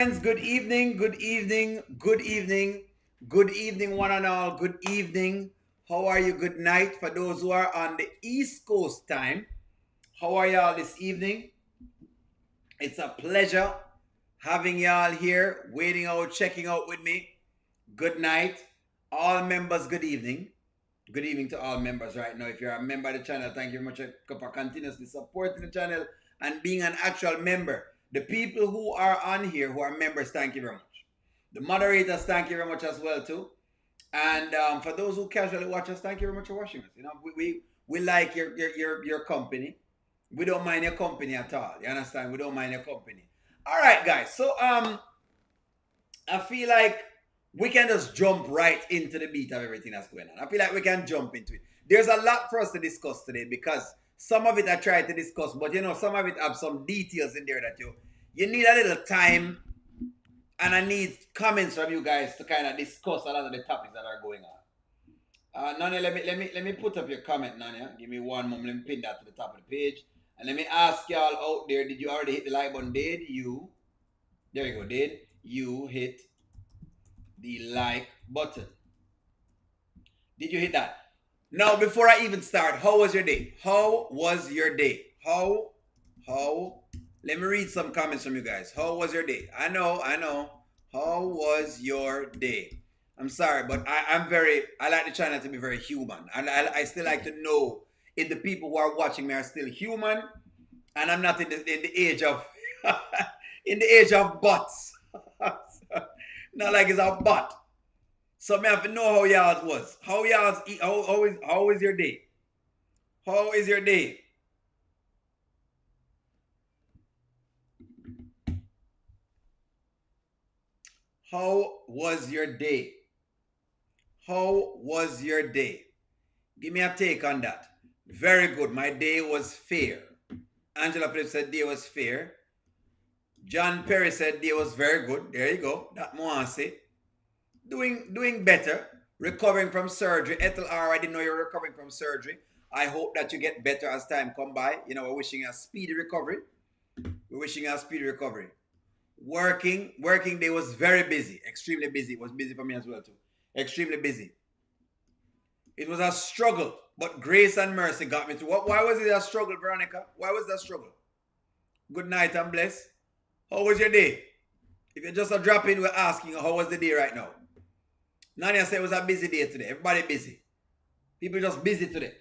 Friends, good evening, good evening, good evening, good evening, one and all. Good evening. How are you? Good night for those who are on the East Coast time. How are y'all this evening? It's a pleasure having y'all here, waiting out, checking out with me. Good night. All members, good evening. Good evening to all members right now. If you're a member of the channel, thank you very much for continuously supporting the channel and being an actual member. The people who are on here who are members, thank you very much. The moderators, thank you very much as well too. And for those who casually watch us, thank you very much for watching us. You know, we like your company. We don't mind your company at all. You understand? We don't mind your company. All right, guys. So I feel like we can just jump right into the beat of everything that's going on. I feel like we can jump into it. There's a lot for us to discuss today because some of it I tried to discuss, but you know, some of it have some details in there that you need a little time, and I need comments from you guys to kind of discuss a lot of the topics that are going on. Nanya, let me put up your comment, Nanya. Give me one moment. Let me pin that to the top of the page. And let me ask y'all out there, did you already hit the like button? Did you? There you go. Did you hit the like button? Did you hit that? Now, before I even start, how was your day? How was your day? How? Let me read some comments from you guys. How was your day? I know. How was your day? I'm sorry, but I like the channel to be very human. I still like to know if the people who are watching me are still human and I'm not in the age of, in the age of bots. Not like it's a bot. So me have to know how y'all was. How is your day? How is your day? How was your day? How was your day? Give me a take on that. Very good. My day was fair. Angela Phillips said day was fair. John Perry said day was very good. There you go. That more say. Doing better. Recovering from surgery. Ethel R, I didn't know you were recovering from surgery. I hope that you get better as time come by. You know, we're wishing you a speedy recovery. We're wishing you a speedy recovery. Working day was very busy. Extremely busy. It was busy for me as well too. Extremely busy. It was a struggle, but grace and mercy got me through. Why was it a struggle, Veronica? Why was that struggle? Good night and bless. How was your day? If you're just a drop in, we're asking how was the day right now. Nanya said it was a busy day today. Everybody busy. People just busy today.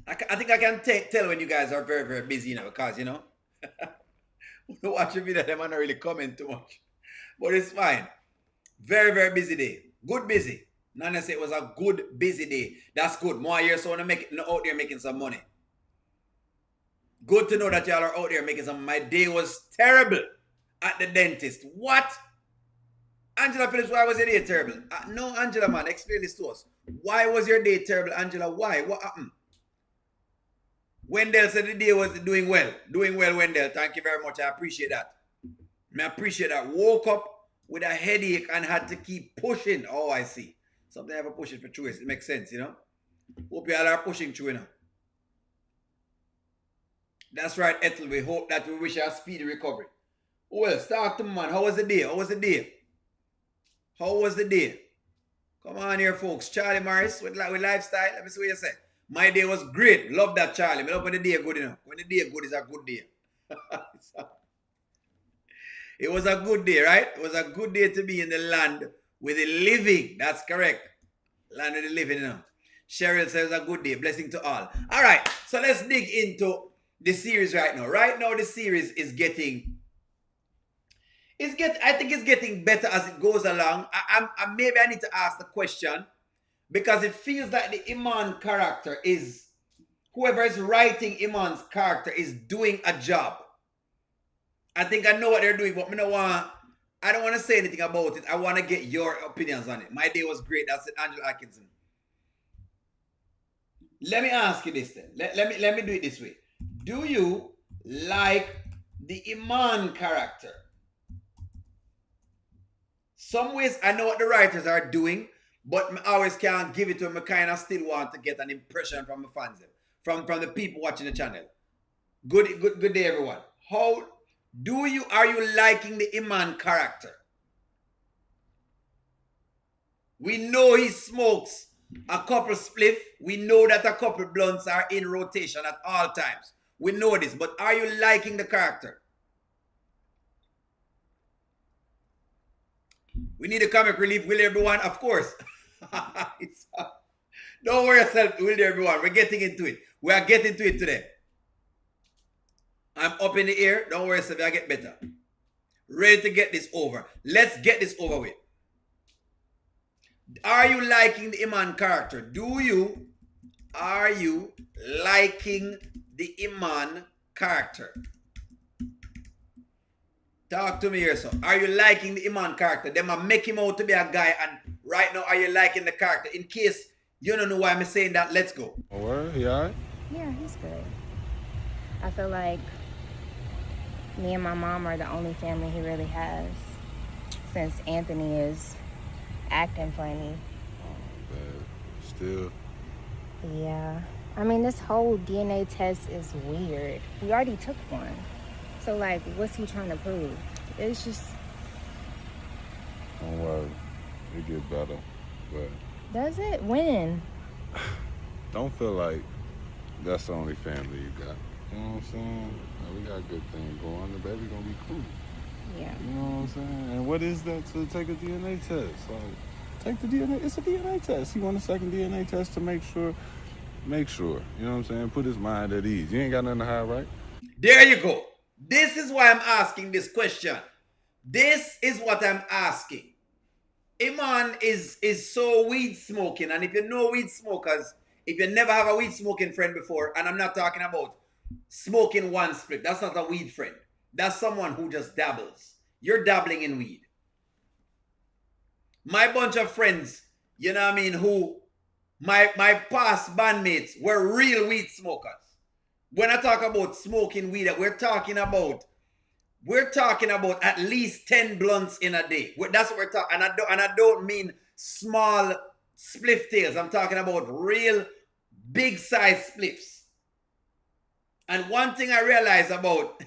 I think I can tell when you guys are very, very busy, you know, because, you know, watching video, them are not really comment too much. But it's fine. Very, very busy day. Good busy. Nana said it was a good busy day. That's good. More years so out there making some money. Good to know that y'all are out there making some. My day was terrible at the dentist. What? Angela Phillips, why was your day terrible? No, Angela, man, explain this to us. Why was your day terrible, Angela? Why? What happened? Wendell said the day was doing well. Doing well, Wendell. Thank you very much. I appreciate that. I appreciate that. Woke up with a headache and had to keep pushing. Oh, I see. Something I have a pushing for choice. It makes sense, you know. Hope you all are pushing through, you know. That's right, Ethel. We hope that we wish you a speedy recovery. Well, start to man. How was the day? How was the day? How was the day? Come on here, folks. Charlie Morris with lifestyle. Let me see what you say. My day was great. Love that, Charlie. I love when the day good enough. When the day good is a good day. It was a good day, right? It was a good day to be in the land with the living. That's correct. Land of the living, you know. Cheryl says a good day. Blessing to all. All right. So let's dig into the series right now. Right now, the series is getting... I think it's getting better as it goes along. Maybe I need to ask the question because it feels like the Iman character is... Whoever is writing Iman's character is doing a job. I think I know what they're doing, but I don't want to say anything about it. I want to get your opinions on it. My day was great. That's it, Angela Atkinson. Let me ask you this then. Let me do it this way. Do you like the Iman character? Some ways I know what the writers are doing, but I always can't give it to them. I kind of still want to get an impression from the fans, from the people watching the channel. Good day, everyone. How Are you liking the Iman character? We know he smokes a couple spliff. We know that a couple blunts are in rotation at all times. We know this, but are you liking the character? We need a comic relief, will everyone? Of course. Don't worry yourself, will everyone? We're getting into it. We are getting to it today. I'm up in the air. Don't worry yourself, I get better. Ready to get this over. Let's get this over with. Are you liking the Iman character? Are you liking the Iman character? Talk to me here, so. Are you liking the Iman character? Them a make him out to be a guy, and right now, are you liking the character? In case you don't know why I'm saying that, let's go. Oh, word? He all right? Yeah, he's good. I feel like me and my mom are the only family he really has, since Anthony is acting funny. But still. Yeah. I mean, this whole DNA test is weird. We already took one. So, like, what's he trying to prove? It's just... Don't worry. It get better. But Does it? When? don't feel like that's the only family you got. You know what I'm saying? We got a good thing going. The baby gonna be cool. Yeah. You know what I'm saying? And what is that to take a DNA test? Like, take the DNA. It's a DNA test. He want a second DNA test to make sure. You know what I'm saying? Put his mind at ease. You ain't got nothing to hide, right? There you go. This is why I'm asking this question. This is what I'm asking. Iman is so weed smoking, and if you know weed smokers, if you never have a weed smoking friend before, and I'm not talking about smoking one split, that's not a weed friend. That's someone who just dabbles. You're dabbling in weed. My bunch of friends, you know what I mean, who my past bandmates were real weed smokers. When I talk about smoking weed, we're talking about at least 10 blunts in a day. That's what we're talking. And I don't mean small spliff tails. I'm talking about real big size spliffs. And one thing I realized about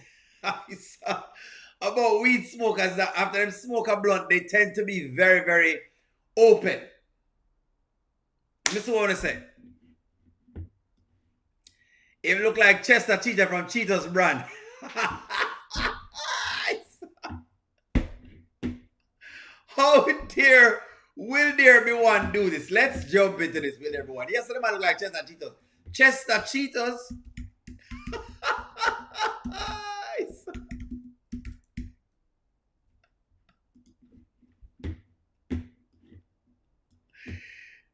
weed smokers, that after them smoke a blunt, they tend to be very, very open. This is what I want to say. It look like Chester Cheetah from Cheetos brand. How will there be one do this? Let's jump into this, will everyone? Yes, the man look like Chester Cheetos. Chester Cheetos.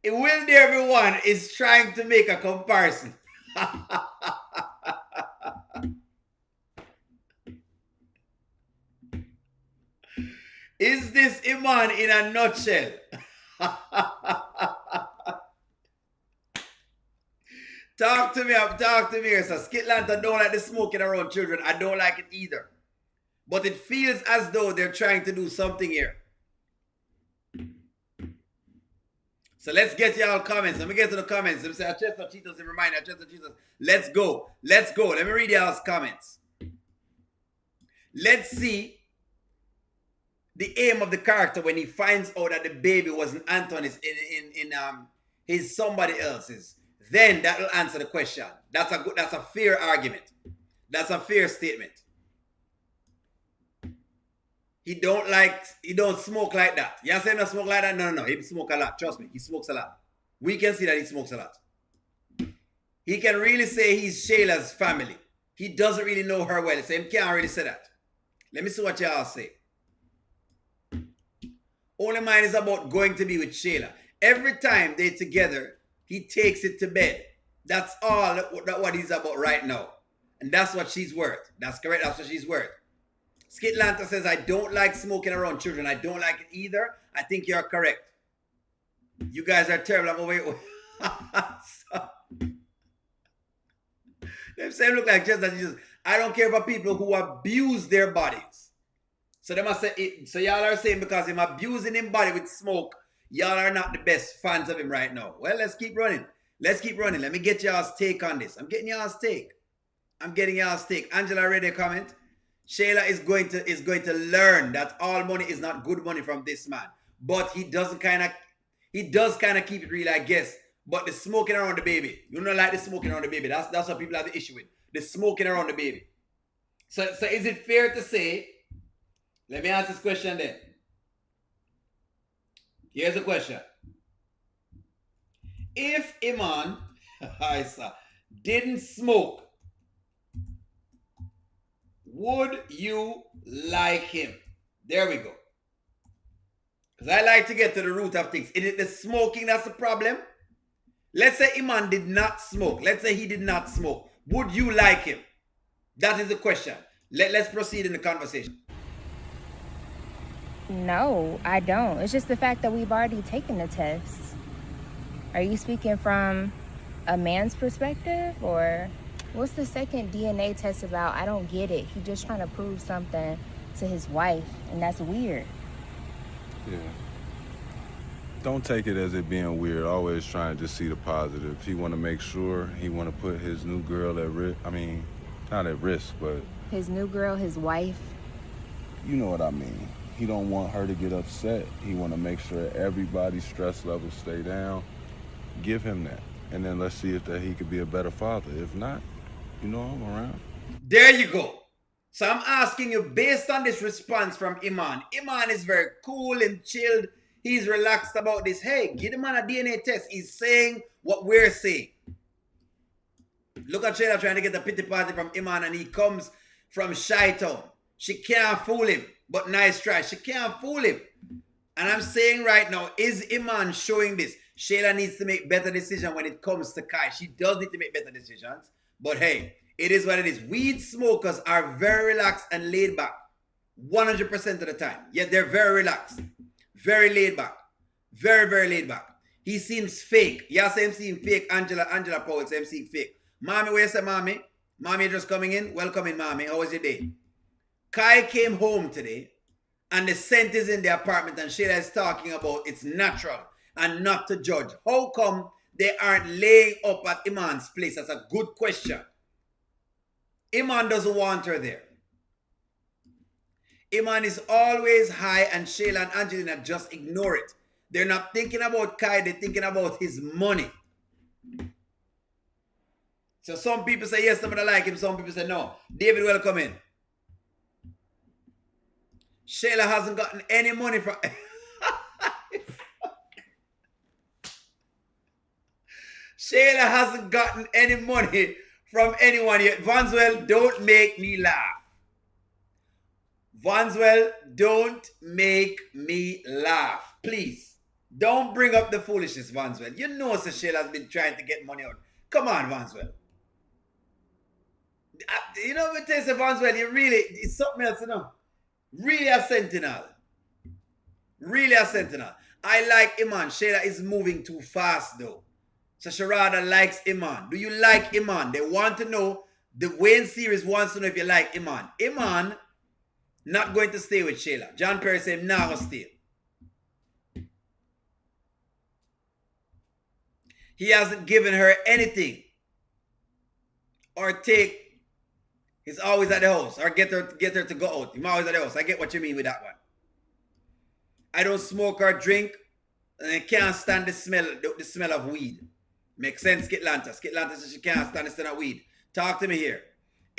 Will there be one is trying to make a comparison? Is this Iman in a nutshell? Talk to me here. So Skitlanta don't like the smoking around children. I don't like it either. But it feels as though they're trying to do something here. So let's get y'all comments. Let me get to the comments. Let me say, Chester Cheetos and remind Chester Cheetos. Let's go. Let me read y'all's comments. Let's see the aim of the character when he finds out that the baby wasn't Anthony's in his somebody else's. Then that will answer the question. That's a fair argument. That's a fair statement. He don't smoke like that. You say not smoke like that? No. He smoke a lot. Trust me, he smokes a lot. We can see that he smokes a lot. He can really say he's Shayla's family. He doesn't really know her well, so he can't really say that. Let me see what y'all say. Only mine is about going to be with Shayla. Every time they're together, he takes it to bed. That's all what he's about right now. And that's what she's worth. That's correct. That's what she's worth. Skitlanta says, I don't like smoking around children. I don't like it either. I think you're correct. You guys are terrible. I'm over Them say look like just that. I don't care for people who abuse their bodies. So they must say, so y'all are saying because him abusing his body with smoke, y'all are not the best fans of him right now. Well, let's keep running. Let me get y'all's take on this. I'm getting y'all's take. Angela read a comment. Shayla is going to learn that all money is not good money from this man. But he does kind of keep it real, I guess. But the smoking around the baby, you know, like the smoking around the baby. That's what people have the issue with. The smoking around the baby. So is it fair to say? Let me ask this question then. Here's the question: if Iman, didn't smoke, would you like him? There we go. Because I like to get to the root of things. Is it the smoking that's the problem? Let's say Iman did not smoke. Let's say he did not smoke. Would you like him? That is the question. Let's proceed in the conversation. No, I don't. It's just the fact that we've already taken the test. Are you speaking from a man's perspective, or what's the second DNA test about? I don't get it. He's just trying to prove something to his wife, and that's weird. Yeah. Don't take it as it being weird. Always try and just see the positive. He want to make sure he want to put his new girl at risk. I mean, not at risk, but His new girl, his wife. you know what I mean. He don't want her to get upset. He want to make sure everybody's stress levels stay down. Give him that, and then let's see if that he could be a better father. If not, you know I'm around. There you go. So I'm asking you based on this response from Iman. Iman is very cool and chilled. He's relaxed about this. Hey, give the man a DNA test. He's saying what we're saying. Look at Shayla trying to get a pity party from Iman, and he comes from Chi-Town. She can't fool him, but nice try. She can't fool him. And I'm saying right now, is Iman showing this? Shayla needs to make better decisions when it comes to Kai. She does need to make better decisions. But hey, it is what it is. Weed smokers are very relaxed and laid back 100% of the time. Yet they're very relaxed, very laid back, very, very laid back. He seems fake. Yeah, say him seem fake. Angela Powell say him seem fake. Mommy, where you say, mommy? Mommy just coming in? Welcome in, mommy. How was your day? Kai came home today, and the scent is in the apartment, and Shayla is talking about it's natural and not to judge. How come they aren't laying up at Iman's place? That's a good question. Iman doesn't want her there. Iman is always high, and Shayla and Angelina just ignore it. They're not thinking about Kai, they're thinking about his money. So some people say yes, somebody like him, some people say no. David, welcome in. Shayla hasn't gotten any money from... Shayla hasn't gotten any money from anyone yet. Vanswell, don't make me laugh. Vanswell, don't make me laugh. Please. Don't bring up the foolishness, Vanswell. You know Sir Shayla has been trying to get money out. Come on, Vanswell. You know what I say, Vanswell, it's something else, you know. Really a sentinel. Really a sentinel. I like Iman. Shayla is moving too fast, though. So Sharada likes Iman. Do you like Iman? They want to know. The Wayne series wants to know if you like Iman. Iman not going to stay with Shayla. John Perry said, nah, I'll stay. He hasn't given her anything. Or take. He's always at the house. Or get her to go out. He's always at the house. I get what you mean with that one. I don't smoke or drink. And I can't stand the smell of weed. Makes sense, Skitlanta. Skitlanta says she can't stand the smell of weed. Talk to me here.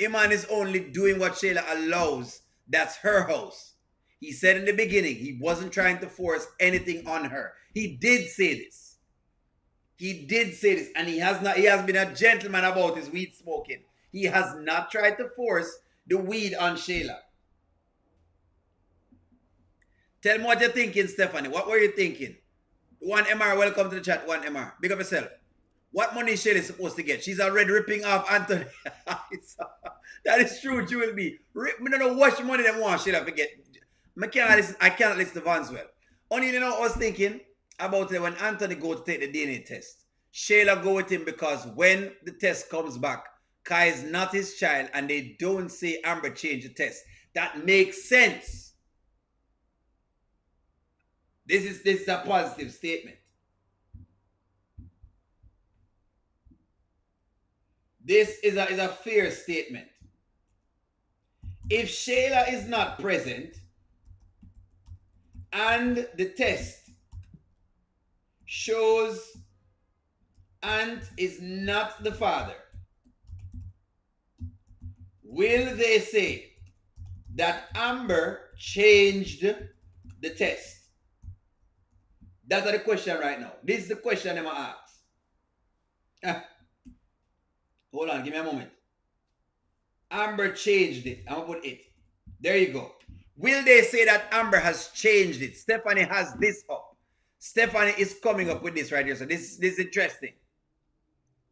Iman is only doing what Shayla allows. That's her house. He said in the beginning he wasn't trying to force anything on her. He did say this. He did say this. And he has been a gentleman about his weed smoking. He has not tried to force the weed on Shayla. Tell me what you're thinking, Stephanie. What were you thinking? One MR, welcome to the chat. One MR. Big up yourself. What money is Shayla supposed to get? She's already ripping off Anthony. That is true, Jewel B. I don't know what money they want Shayla forget. I cannot listen to Vanswell. Only you know I was thinking about it when Anthony go to take the DNA test. Shayla go with him because when the test comes back, Kai is not his child and they don't say Amber change the test. That makes sense. This is a positive statement. This is a fair statement. If Shayla is not present and the test shows Ant is not the father, will they say that Amber changed the test? That's the question right now. This is the question I'm going to ask. Ah, hold on, give me a moment. Amber changed it. I'm going to put it. There you go. Will they say that Amber has changed it? Stephanie has this up. Stephanie is coming up with this right here. So this is interesting.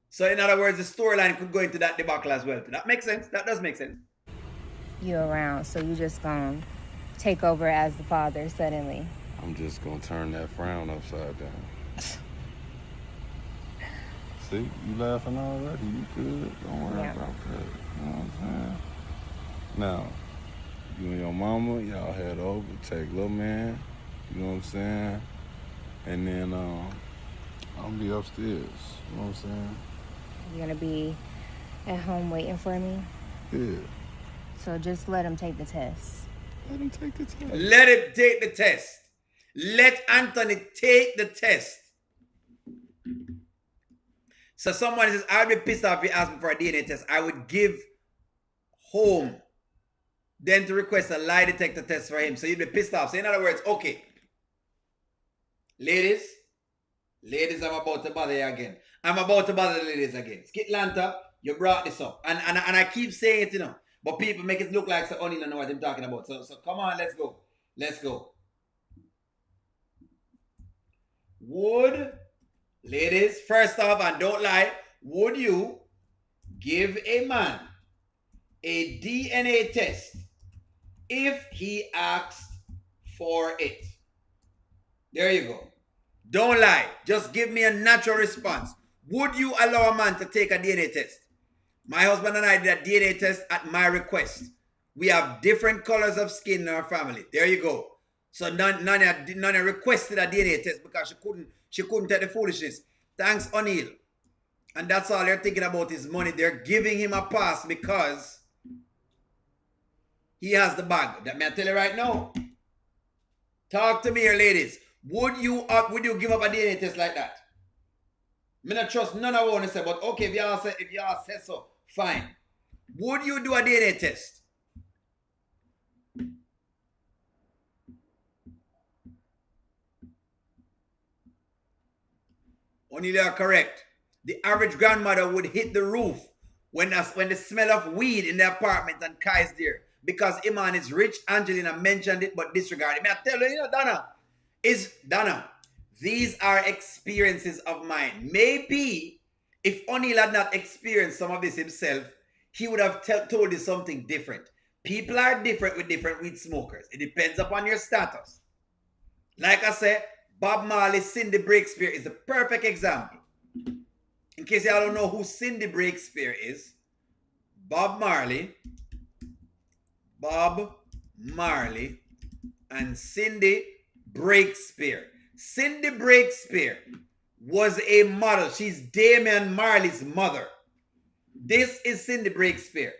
So in other words, the storyline could go into that debacle as well. That makes sense. That does make sense. You around, so you just gonna take over as the father suddenly. I'm just gonna turn that frown upside down. See, you laughing already. You good. Don't worry about that. You know what I'm saying? Now, you and your mama, y'all head over, take little man, you know what I'm saying? And then I'll be upstairs, you know what I'm saying? You're gonna be at home waiting for me? Yeah. So just let him take the test. Let him take the test. Let him take the test. Let Anthony take the test. So someone says, I'd be pissed off if you asked me for a DNA test. I would give home, then to request a lie detector test for him. So you'd be pissed off. So in other words, okay. Ladies, I'm about to bother you again. I'm about to bother the ladies again. Skitlanta, you brought this up. And I keep saying it, you know. But people make it look like so only don't know what I'm talking about. So come on, let's go. Let's go. Would, ladies, first off, and don't lie, would you give a man a DNA test if he asked for it? There you go. Don't lie. Just give me a natural response. Would you allow a man to take a DNA test? My husband and I did a DNA test at my request. We have different colors of skin in our family. There you go. So none requested a DNA test because she couldn't take the foolishness. Thanks, O'Neill. And that's all they're thinking about is money. They're giving him a pass because he has the bag. That may I tell you right now. Talk to me here, ladies. Would you give up a DNA test like that? I don't trust none of what I say, but okay, if y'all say so, fine. Would you do a DNA test? Only they are correct. The average grandmother would hit the roof when the smell of weed in the apartment and Kai's there. Because Iman is rich, Angelina mentioned it, but disregarded. May I tell you, Donna, these are experiences of mine. Maybe if O'Neill had not experienced some of this himself, he would have told you something different. People are different with different weed smokers. It depends upon your status. Like I said, Bob Marley's Cindy Breakspear is the perfect example. In case y'all don't know who Cindy Breakspear is, Bob Marley, and Cindy Breakspear. Cindy Breakspear was a model. She's Damian Marley's mother. This is Cindy Breakspear.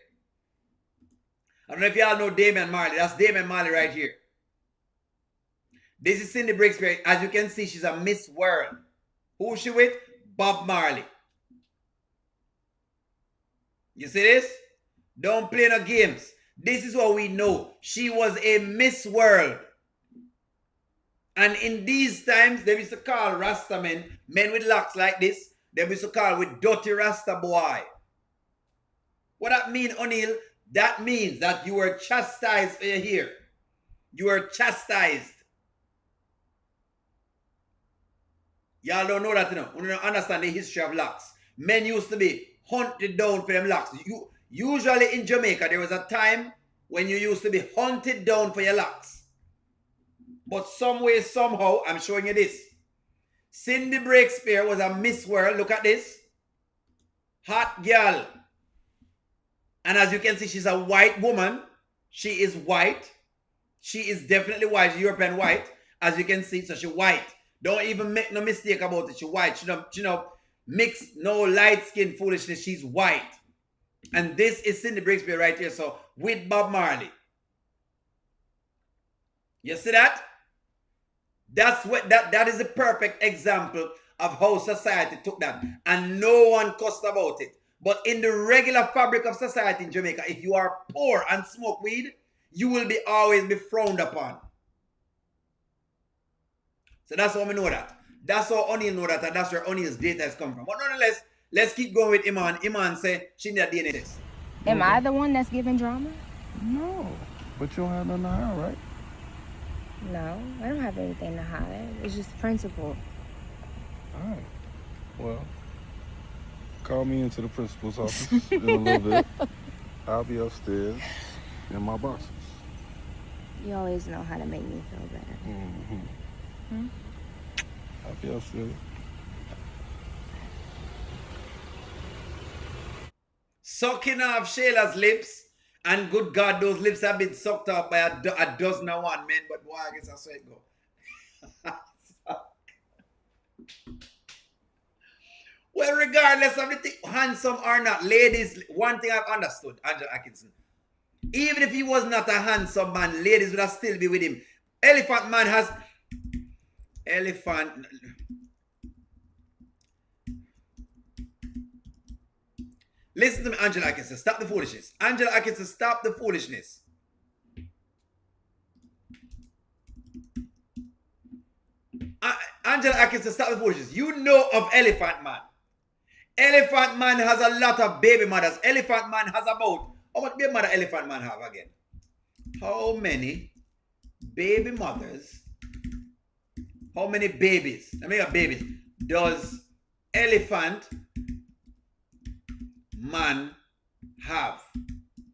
I don't know if y'all know Damian Marley. That's Damian Marley right here. This is Cindy Breakspear. As you can see, she's a Miss World. Who's she with? Bob Marley. You see this? Don't play no games. This is what we know. She was a Miss World. And in these times, they used to call Rasta men with locks like this, they used to call with dirty Rasta boy. What that mean, O'Neill? That means that you were chastised for your hair. You were chastised. Y'all don't know that, you know. You don't understand the history of locks. Men used to be hunted down for them locks. Usually in Jamaica, there was a time when you used to be hunted down for your locks. But some way, somehow, I'm showing you this. Cindy Breakspear was a Miss World. Look at this. Hot girl. And as you can see, she's a white woman. She is white. She is definitely white. She's European white. As you can see, so she's white. Don't even make no mistake about it. She's white. She don't mix no light skin foolishness. She's white. And this is Cindy Breakspear right here. So with Bob Marley. You see that? That is a perfect example of how society took that. And no one cussed about it. But in the regular fabric of society in Jamaica, if you are poor and smoke weed, you will always be frowned upon. So that's how we know that. That's how O'Neal know that, and that's where O'Neal's data has come from. But nonetheless, let's keep going with Iman. Iman say she need a DNA test. Am I the one that's giving drama? No, but you don't have nothing to hide, right? No, I don't have anything to hide. It's just principle. All right. Well, call me into the principal's office in a little bit. I'll be upstairs in my boxes. You always know how to make me feel better. Mm-hmm. I'll be upstairs. Sucking off Shayla's lips, and good God, those lips have been sucked off by a dozen and one men, but boy, I guess that's where it go. Well, regardless of the thing, handsome or not, ladies, one thing I've understood, Angela Atkinson, even if he was not a handsome man, ladies would have still be with him. Elephant Man has... Elephant... Listen to me, Angela Atkinson. Stop the foolishness. Angela Atkinson, stop the foolishness. Angela Atkinson, stop the foolishness. You know of Elephant Man. Elephant Man has a lot of baby mothers. Elephant Man has about... How much baby mother Elephant Man have again? How many baby mothers? How many babies? I mean, babies. Does Elephant Man have?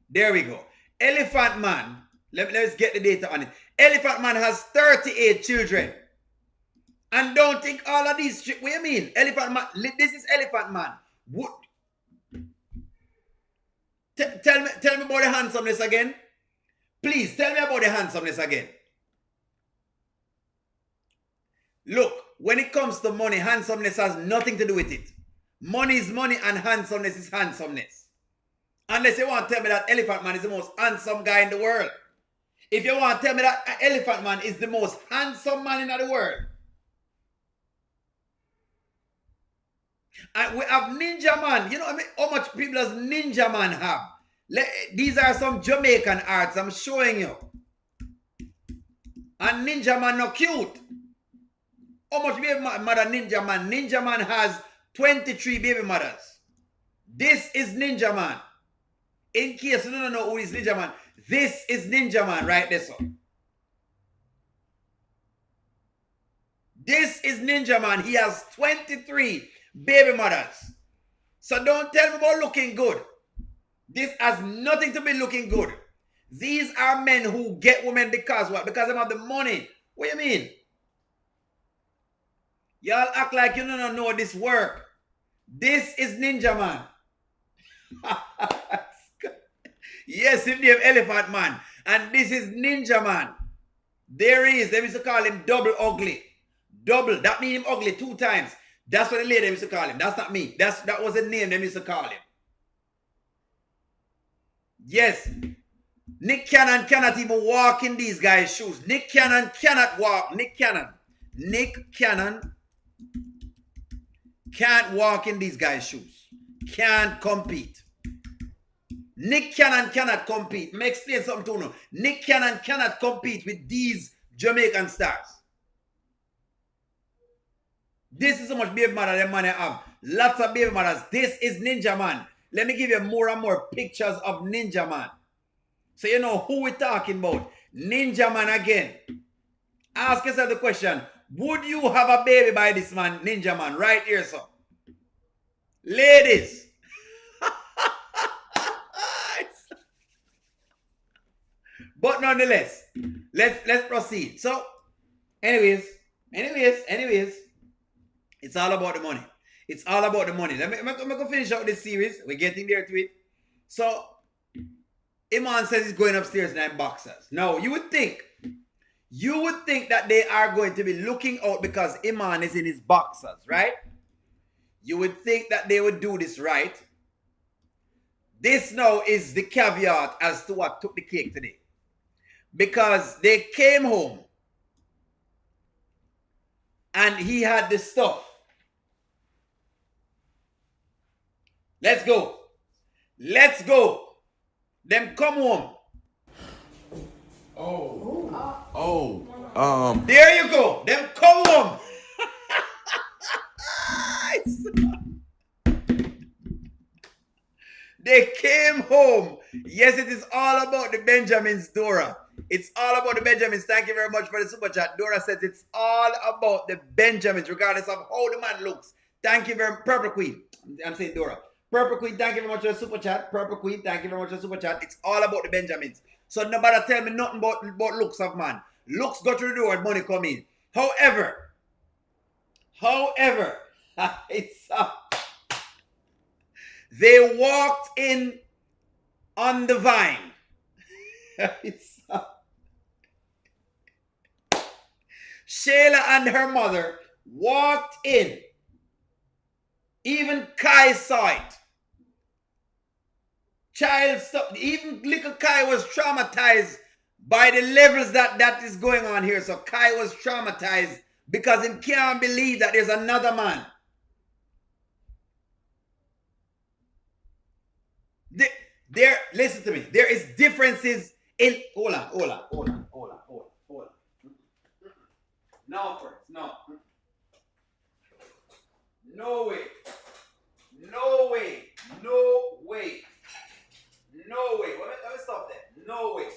There we go. Elephant Man, let's get the data on it. Elephant Man has 38 children. And don't think all of these, what do you mean? Elephant Man, this is Elephant Man. What? Tell me about the handsomeness again. Please, tell me about the handsomeness again. Look, when it comes to money, handsomeness has nothing to do with it. Money is money and handsomeness is handsomeness. Unless you want to tell me that Elephant Man is the most handsome guy in the world. If you want to tell me that Elephant Man is the most handsome man in the world. And we have Ninja Man. You know how much people does Ninja Man have? These are some Jamaican arts I'm showing you. And Ninja Man not cute. How much baby mother Ninja Man? Ninja Man has 23 baby mothers. This is Ninja Man. In case you don't know who is Ninja Man, this is Ninja Man right there. So. This is Ninja Man. He has 23 baby mothers. So don't tell me about looking good. This has nothing to be looking good. These are men who get women because what? Because they have the money. What do you mean? Y'all act like you don't know this work. This is Ninja Man. Yes, his name Elephant Man. And this is Ninja Man. There he is. They used to call him Double Ugly. Double. That means him ugly 2 times. That's what the lady used to call him. That's not me. That was the name they used to call him. Yes. Nick Cannon cannot even walk in these guys' shoes. Nick Cannon cannot walk. Nick Cannon can't walk in these guys' shoes. Can't compete. Nick Cannon cannot compete. Let me explain something to you. Nick Cannon cannot compete with these Jamaican stars. This is how much baby mother them man have. Lots of baby mothers. This is Ninja Man. Let me give you more and more pictures of Ninja Man. So you know who we're talking about. Ninja Man again. Ask yourself the question. Would you have a baby by this man, Ninja Man? Right here, sir. Ladies. But nonetheless, let's proceed. So, anyways, it's all about the money. It's all about the money. Let me finish out this series. We're getting there to it. So, Iman says he's going upstairs in boxers. Now, you would think that they are going to be looking out because Iman is in his boxers, right? You would think that they would do this right. This now is the caveat as to what took the cake today. Because they came home and he had the stuff. Let's go. Let's go. Them come home. There you go. Them come home. They came home. Yes, it is all about the Benjamins, Dora. It's all about the Benjamins. Thank you very much for the super chat. Dora says it's all about the Benjamins, regardless of how the man looks. Thank you very much. Purple Queen. I'm saying Dora. Purple Queen, thank you very much for the super chat. Purple Queen, thank you very much for the super chat. It's all about the Benjamins. So nobody tell me nothing about looks of man. Looks go through the door and money come in. However, it's they walked in on the vine. Shayla and her mother walked in. Even Kai saw it. Child stuff. Even little Kai was traumatized by the levels that is going on here. So Kai was traumatized because he can't believe that there's another man. Listen to me. There is differences in. Hold on. No, first. No. No way. Let me stop there. No way.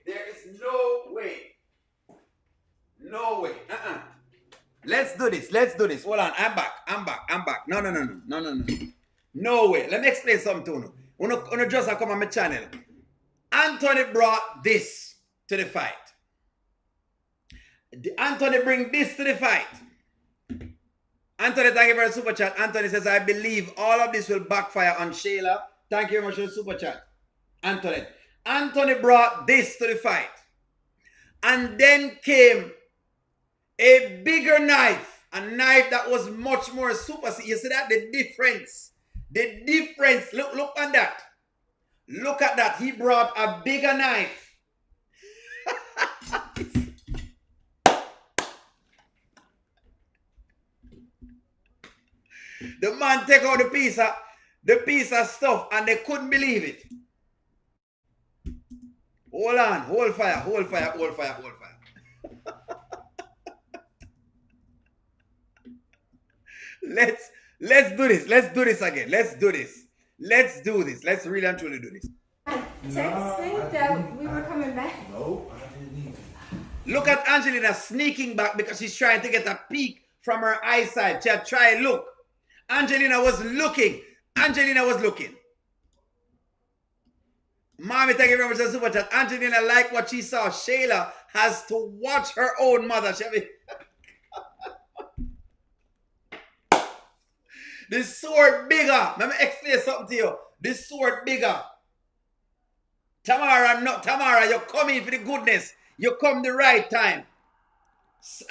There is no way. Let's do this. Hold on. I'm back. No. No way. Let me explain something to you. When you just come on my channel. Anthony brought this to the fight. Anthony bring this to the fight. Anthony, thank you for the super chat. Anthony says, I believe all of this will backfire on Shayla. Thank you very much for the super chat. Anthony brought this to the fight. And then came a bigger knife. A knife that was much more super. You see that? The difference. Look on that. Look at that. He brought a bigger knife. The man take out the piece of stuff and they couldn't believe it. Hold on. Hold fire. Let's do this. Let's do this again. Let's do this. Let's really and truly do this. Texting that we were coming back. No, I didn't need to. Look at Angelina sneaking back because she's trying to get a peek from her eyesight. She had tried look. Angelina was looking. Mommy, thank you very much for the super chat. Angelina liked what she saw. Shayla has to watch her own mother. The sword bigger. Let me explain something to you. The sword bigger. Tamara, you're coming for the goodness. You come the right time.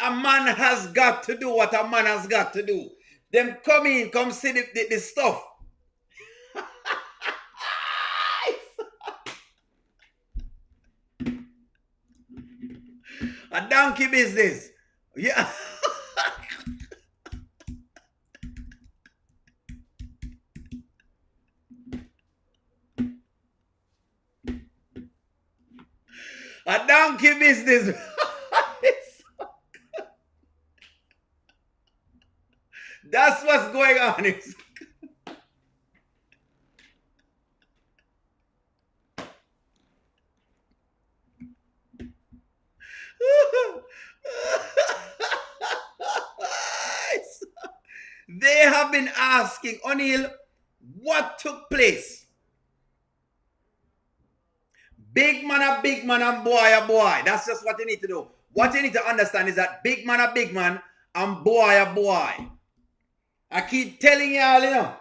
A man has got to do what a man has got to do. Them come see the stuff. A donkey business. Yeah. A donkey business. That's what's going on. They have been asking O'Neill what took place. Big man and boy a boy. That's just what you need to do. What you need to understand is that big man and boy a boy. I keep telling y'all, you know.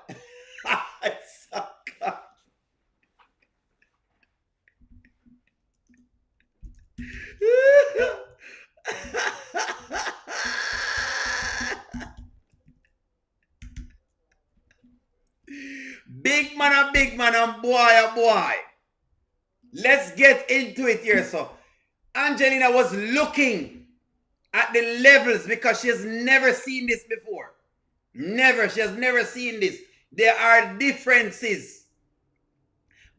man and boy, oh boy. Let's get into it here. So, Angelina was looking at the levels because she has never seen this before. Never. She has never seen this. There are differences.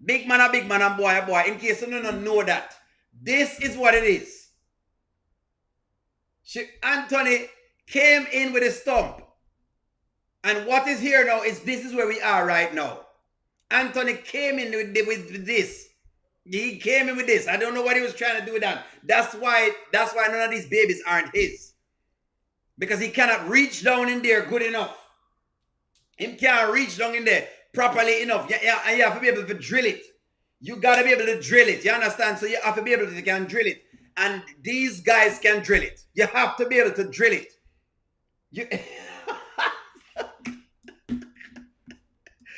Big man and boy, boy. In case you don't know that. This is what it is. Anthony came in with a stump. And what is here now is this is where we are right now. Anthony came in with this. He came in with this. I don't know what he was trying to do with that. That's why none of these babies aren't his. Because he cannot reach down in there good enough. He can't reach down in there properly enough. And you have to be able to drill it. You got to be able to drill it. You understand? So you have to be able to can drill it. And these guys can drill it. You have to be able to drill it.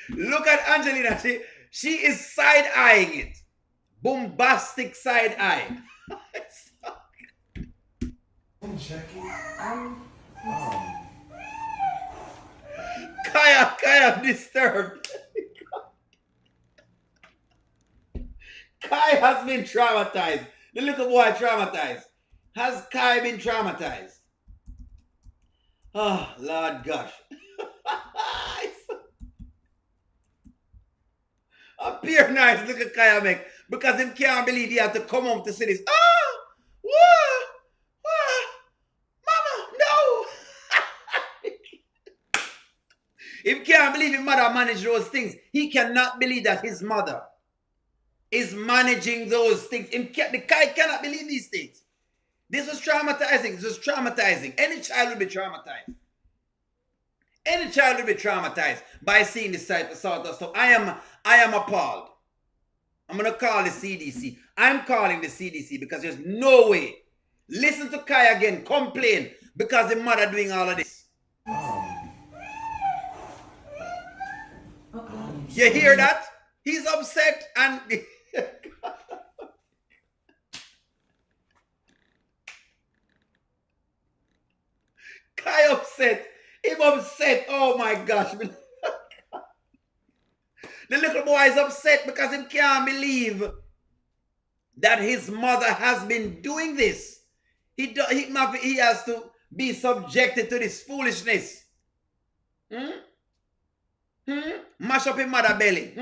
Look at Angelina. She is side-eyeing it. Bombastic side-eye. Kaya disturbed. Kai has been traumatized. The little boy traumatized. Has Kai been traumatized? Oh, Lord gosh. Appear nice, look at Kaya make. Because him can't believe he had to come home to see this. Mama, no. Him can't believe his mother managed those things. He cannot believe that his mother is managing those things. The guy cannot believe these things. This was traumatizing. This was traumatizing. Any child will be traumatized. Any child will be traumatized by seeing this sort of stuff. I am appalled. I'm going to call the CDC. I'm calling the CDC because there's no way. Listen to Kai again complain because the mother doing all of this. You hear that? He's upset and... Kai upset. Him upset. Oh my gosh. The little boy is upset because he can't believe that his mother has been doing this. He has to be subjected to this foolishness. Mash up his mother belly.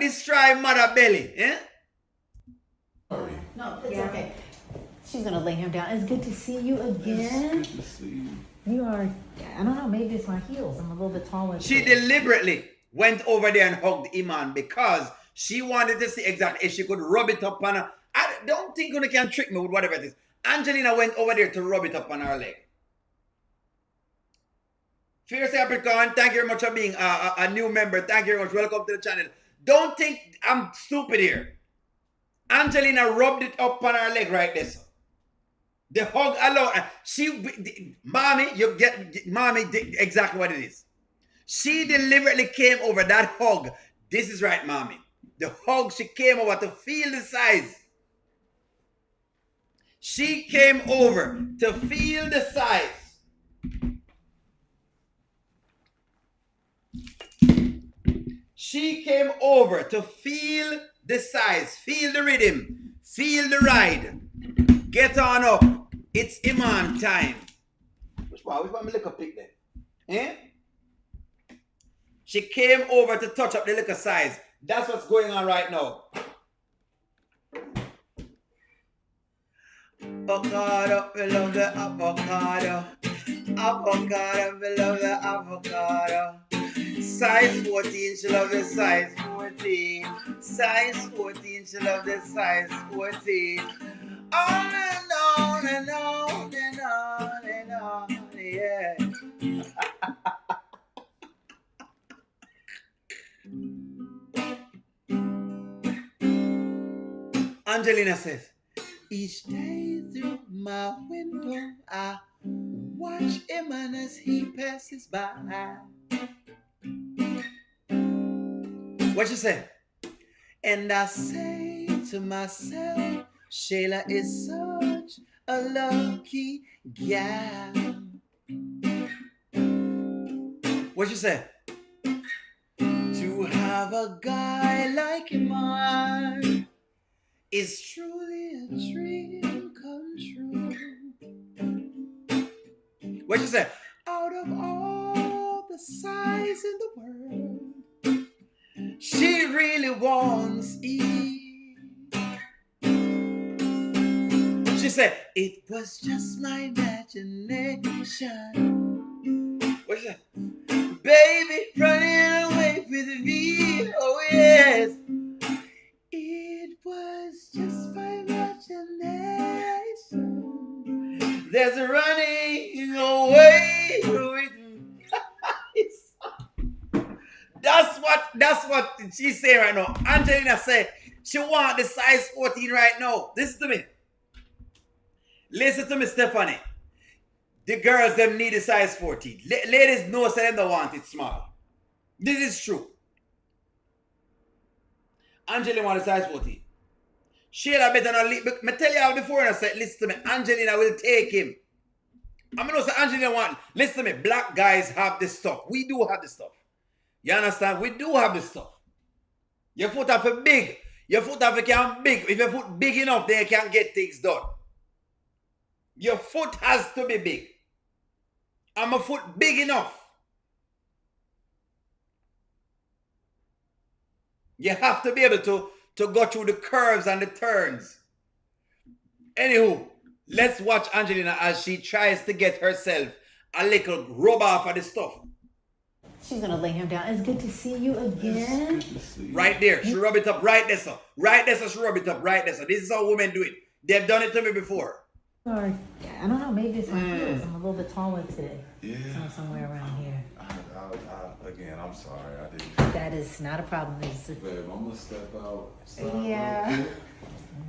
Destroy mother belly. No, it's okay. She's gonna lay him down. It's good to see you again. It's good to see you. You are, I don't know, maybe it's my heels. I'm a little bit taller. She deliberately went over there and hugged Iman because she wanted to see exactly if she could rub it up on her. I don't think you can trick me with whatever it is. Angelina went over there to rub it up on her leg. Fierce Capricorn, thank you very much for being a new member. Thank you very much. Welcome to the channel. Don't think I'm stupid here. Angelina rubbed it up on her leg right there. The hug alone. Mommy, mommy did exactly what it is. She deliberately came over that hug. This is right, mommy. The hug, she came over to feel the size. She came over to feel the size. She came over to feel the size, feel the rhythm, feel the ride. Get on up. It's Iman time. Which one me lick a pick then? Eh? She came over to touch up the liquor size. That's what's going on right now. Avocado, we love the avocado. Avocado, we love the avocado. Size 14, she love the size 14. Size 14, she love the size 14. On and on and on and on and on, yeah. Angelina says, each day through my window, I watch Iman as he passes by. What you say? And I say to myself, Shayla is such a lucky gal. What you say? To have a guy like Iman is truly a dream come true. What you say? Out of all the sighs in the world, she really wants Eve. She said, it was just my imagination. What's that? Baby, running away with me. Oh, yes. It was just my imagination. There's a running away with me. That's what she's saying right now. Angelina said she want the size 14 right now. Listen to me. Listen to me, Stephanie. The girls them need a size 14. Ladies know say them don't want it small. This is true. Angelina want a size 14. Shayla better not leave. I tell y'all before I said, listen to me. Angelina will take him. I mean, also Angelina want. Listen to me. Black guys have this stuff. We do have this stuff. You understand? We do have this stuff. Your foot have a big. Your foot have a can big. If your foot big enough, then you can get things done. Your foot has to be big. I'm a foot big enough. You have to be able to go through the curves and the turns. Anywho, let's watch Angelina as she tries to get herself a little rub off of the stuff. She's gonna lay him down. It's good to see you again. See you. Right there. She rub it up right there, so. Right there, so she rub it up right there, so. This is how women do it. They've done it to me before. Sorry. I don't know. Maybe it's my heels. I'm a little bit taller today. Yeah. Somewhere around here. Again, I'm sorry. I didn't. That is not a problem. Babe, I'm gonna step out. Yeah.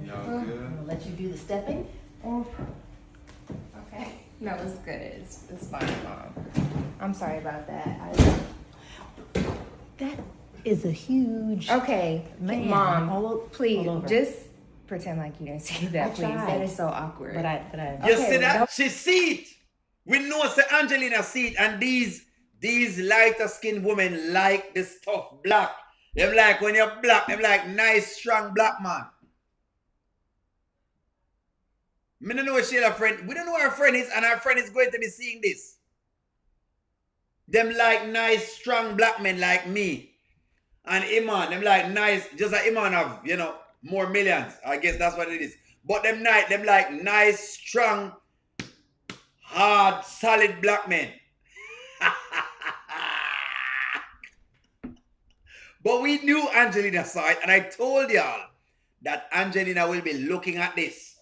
Y'all I'm good? gonna let you do the stepping. Okay. No, it's good. It's fine, Mom. I'm sorry about that. That is a huge. Okay, Man, Mom, please, all over. just pretend like you didn't see that, I please. tried. That is so awkward. But I. You Okay, see that? no- She see it. We know say Angelina see it, and these lighter skinned women like the stuff black. Them like when you're black, them like nice, strong black man. Me don't know what Shayla friend. We don't know where our friend is, and our friend is going to be seeing this. Them like nice, strong black men like me. And Iman, them like nice, just like Iman have, more millions. I guess that's what it is. But them like nice, strong, hard, solid black men. But we knew Angelina saw it, and I told y'all that Angelina will be looking at this.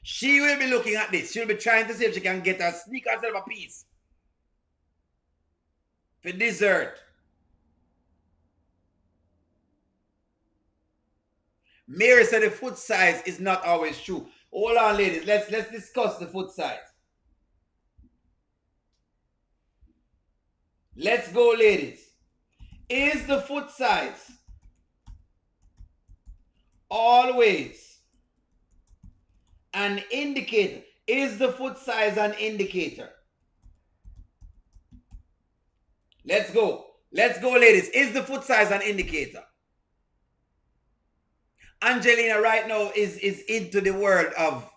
She will be looking at this. She'll be trying to see if she can get her, sneak herself a piece for dessert. Mary said the foot size is not always true. Hold on, ladies. Let's discuss the foot size. Let's go, ladies. Is the foot size always an indicator? Is the foot size an indicator? Let's go. Let's go, ladies. Is the foot size an indicator? Angelina right now is into the world of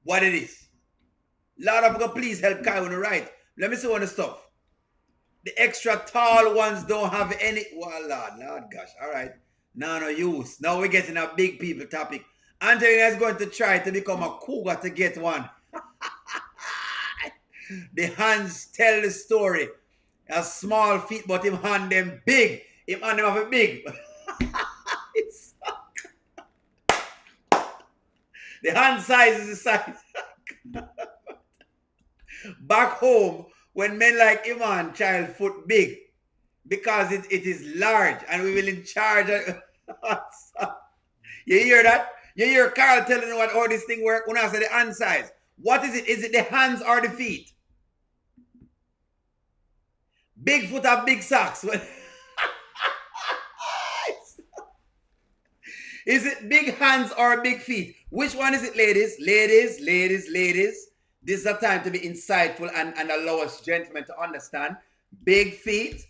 what it is. Lord of God, please help Kai on the right. Let me see one of the stuff. The extra tall ones don't have any. Well, Lord gosh. All right. No use. Now we're getting a big people topic. Angelina is going to try to become a cougar to get one. The hands tell the story. A small feet, but him hand them big. Him hand them have a big. The hand size is the size. Back home, when men like Iman child foot big, because it is large and we will in charge of. You hear that? You hear Carl telling you how this thing works when I say the hand size. What is it? Is it the hands or the feet? Big foot have big socks. Is it big hands or big feet? Which one is it, ladies? Ladies. This is a time to be insightful and allow us gentlemen to understand big feet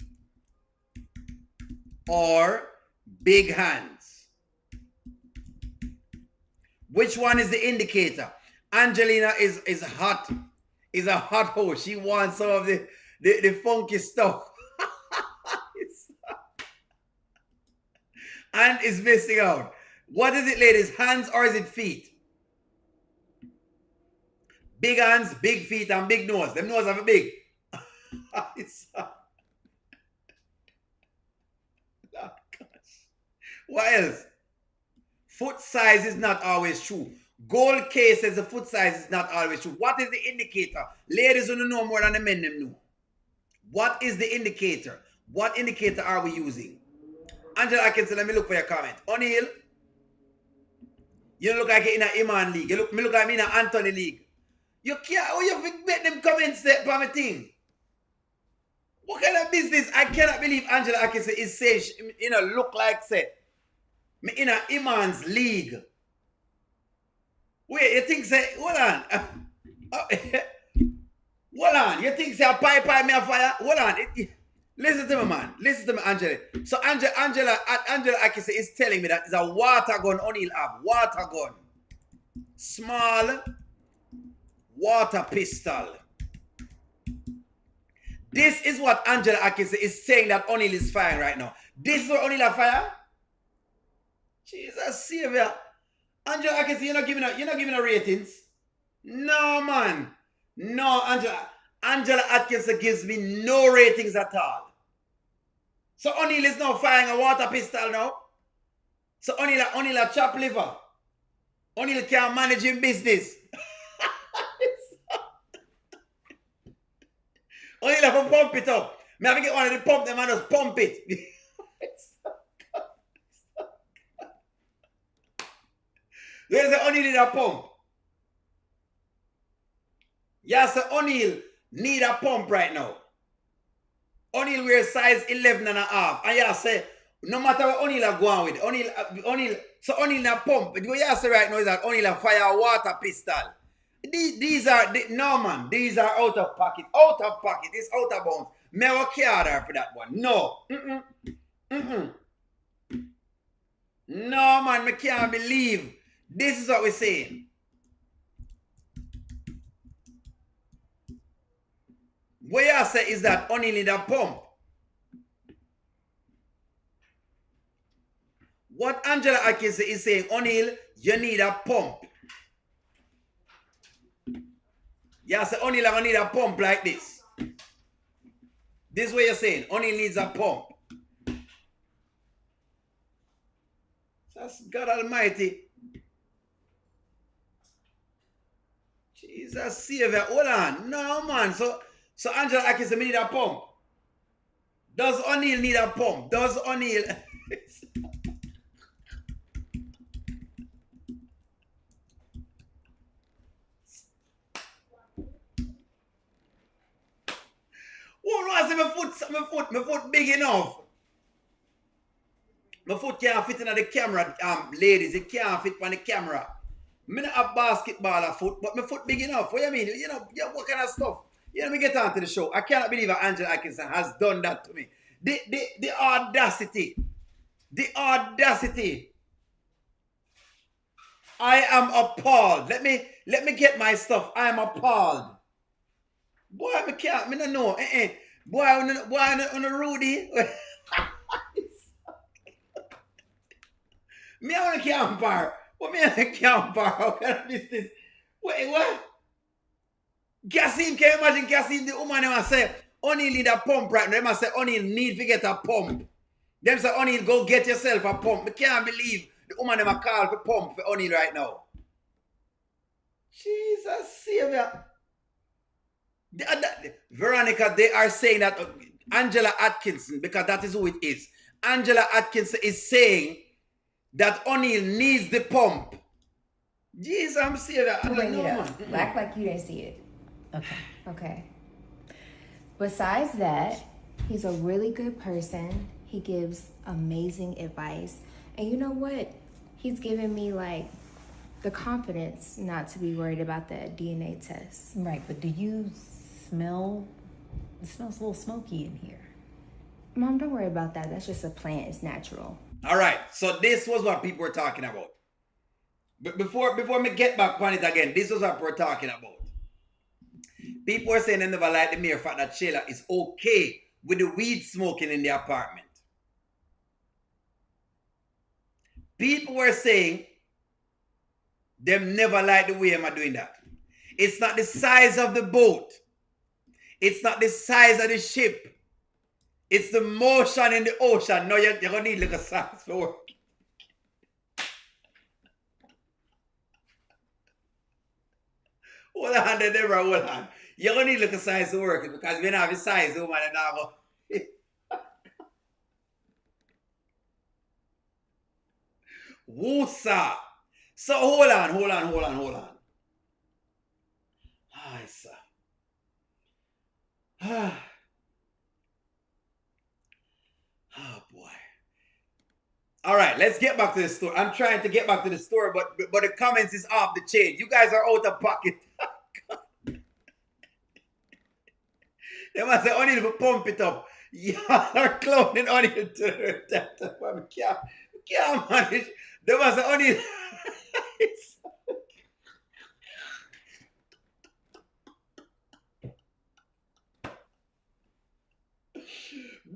or big hands. Which one is the indicator? Angelina is hot. Is a hot host. She wants some of the funky stuff. And is missing out. What is it, ladies? Hands or is it feet? Big hands, big feet, and big nose. Them nose have a big. What else? Foot size is not always true. Gold case says the foot size is not always true. What is the indicator? Ladies who know more than the men them know. What is the indicator? What indicator are we using? Angela Atkinson, let me look for your comment. O'Neal, you look like you're in an Iman league. You look like me in an Anthony league. You can't, how you make them comments there for my thing? What kind of business? I cannot believe Angela Atkinson is saying, look like say, me in an Iman's league. Wait, you think say, hold on. Hold on. You think say a pipe me a fire? Hold on. Listen to me, man. Listen to me, Angela. So Angela Atkinson is telling me that it's a water gun O'Neal have. Water gun. Small water pistol. This is what Angela Atkinson is saying that O'Neal is firing right now. This is what O'Neal are fire? Jesus Savior. Angela Atkinson, you're not giving her ratings. No, man. No, Angela Atkinson gives me no ratings at all. So O'Neal is now firing a water pistol now. So O'Neal a chop liver. O'Neal can't manage his business. O'Neal have to pump it up. Me have to get one of the pump them and just pump it. There's an O'Neal need a pump. Yes, O'Neal need a pump right now. O'Neal wears size 11 and a half. And you say, no matter what O'Neal are going with, O'Neal need a pump. But what you say right now is that O'Neal fire a water pistol. These are, no man, these are out of pocket. Out of pocket, it's out of bounds. Never care for that one. No. No man, I can't believe. This is what we're saying. What you say is that O'Neal need a pump. What Angela Atkinson is saying, O'Neal, you need a pump. You say O'Neal I need a pump like this. This is what you're saying. O'Neal needs a pump. That's God Almighty. Jesus Savior. Hold on. No man. So Angela Atkinson need a pump. Does O'Neal need a pump? Does O'Neal? Oh no, I say my foot big enough. My foot can't fit in the camera, ladies. It can't fit on the camera. I don't have basketball foot, but my foot big enough. What do you mean? You know, what kind of stuff? You know, me get on to the show. I cannot believe that Angela Atkinson has done that to me. The audacity. The audacity. I am appalled. Let me get my stuff. I am appalled. Boy, I can't. I don't know. Boy, on a Rudy. Me on a camper. What me on a camper? How can I miss this? Wait, what? Cassim, can you imagine Cassim, the woman them say, O'Neal need a pump right now. Them say, O'Neal need to get a pump. Them say, O'Neal, go get yourself a pump. I can't believe the woman them a call for pump for O'Neal right now. Jesus Savior. Veronica, they are saying that Angela Atkinson, because that is who it is. Angela Atkinson is saying that O'Neal needs the pump. Jesus, I'm saying that. Bring it up. Act like you didn't see it. Okay. Besides that, he's a really good person. He gives amazing advice. And you know what? He's giving me like the confidence not to be worried about the DNA test. Right, but do you smell? It smells a little smoky in here. Mom, don't worry about that. That's just a plant. It's natural. All right, so this was what people were talking about. But before me get back on it again, this was what we're talking about. People were saying they never liked the mere fact that Shayla is okay with the weed smoking in the apartment. People were saying them never liked the way am I doing that. It's not the size of the boat. It's not the size of the ship. It's the motion in the ocean. No, you're going to need like a size for work. Hold on, Deborah, hold on. You're going to need like a size to work because we don't have a size, woman, and now Woosa. So hold on. Hi, sir. Oh boy. All right, let's get back to the story. I'm trying to get back to the story, but the comments is off the chain. You guys are out of pocket. They must say, only to pump it up. Y'all are clowning on it. Can't manage. They must say, only.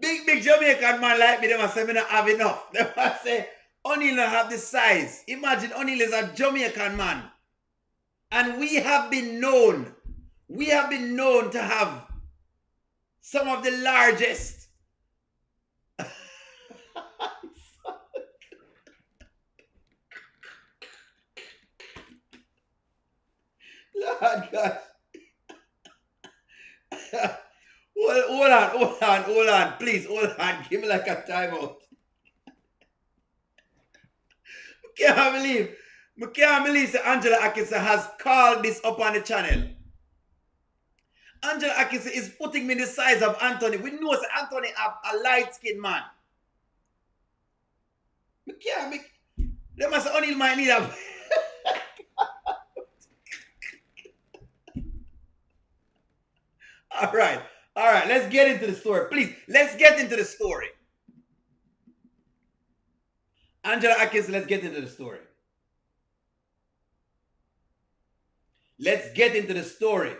Big Jamaican man like me, they must say, me not have enough. They must say, O'Neal not have the size. Imagine O'Neal is a Jamaican man. And we have been known to have some of the largest. Lord God. Hold on. Please, hold on. Give me like a timeout. I can't believe that Angela Atkinson has called this up on the channel. Angela Atkinson is putting me the size of Anthony. We know that Anthony is a light-skinned man. They must only might need a... All right. Let's get into the story. Please, let's get into the story. Angela Atkinson, let's get into the story. Let's get into the story.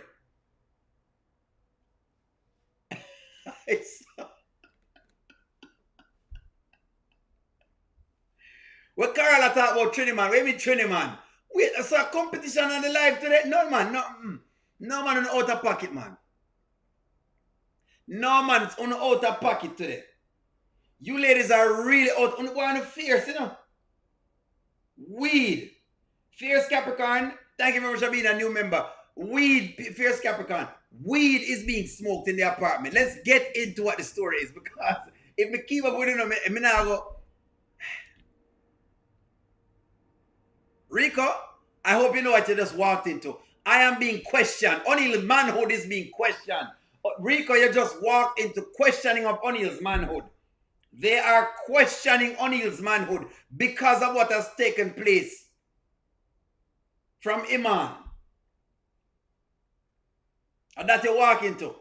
What Carla talk about Trinidad? Where me Trinidad? Wait, I saw a competition on the live today. No man, no man on the outer pocket, man. No man, it's on the outer pocket today. You ladies are really out on the fierce, you know. Weed. Fierce Capricorn. Thank you very much for being a new member. Weed, Fierce Capricorn. Weed is being smoked in the apartment. Let's get into what the story is, because if we keep up with it, I'm not go. Rico, I hope you know what you just walked into. I am being questioned. O'Neal's manhood is being questioned. Rico, you just walked into questioning of O'Neal's manhood. They are questioning O'Neal's manhood because of what has taken place from Iman. And that you walk into.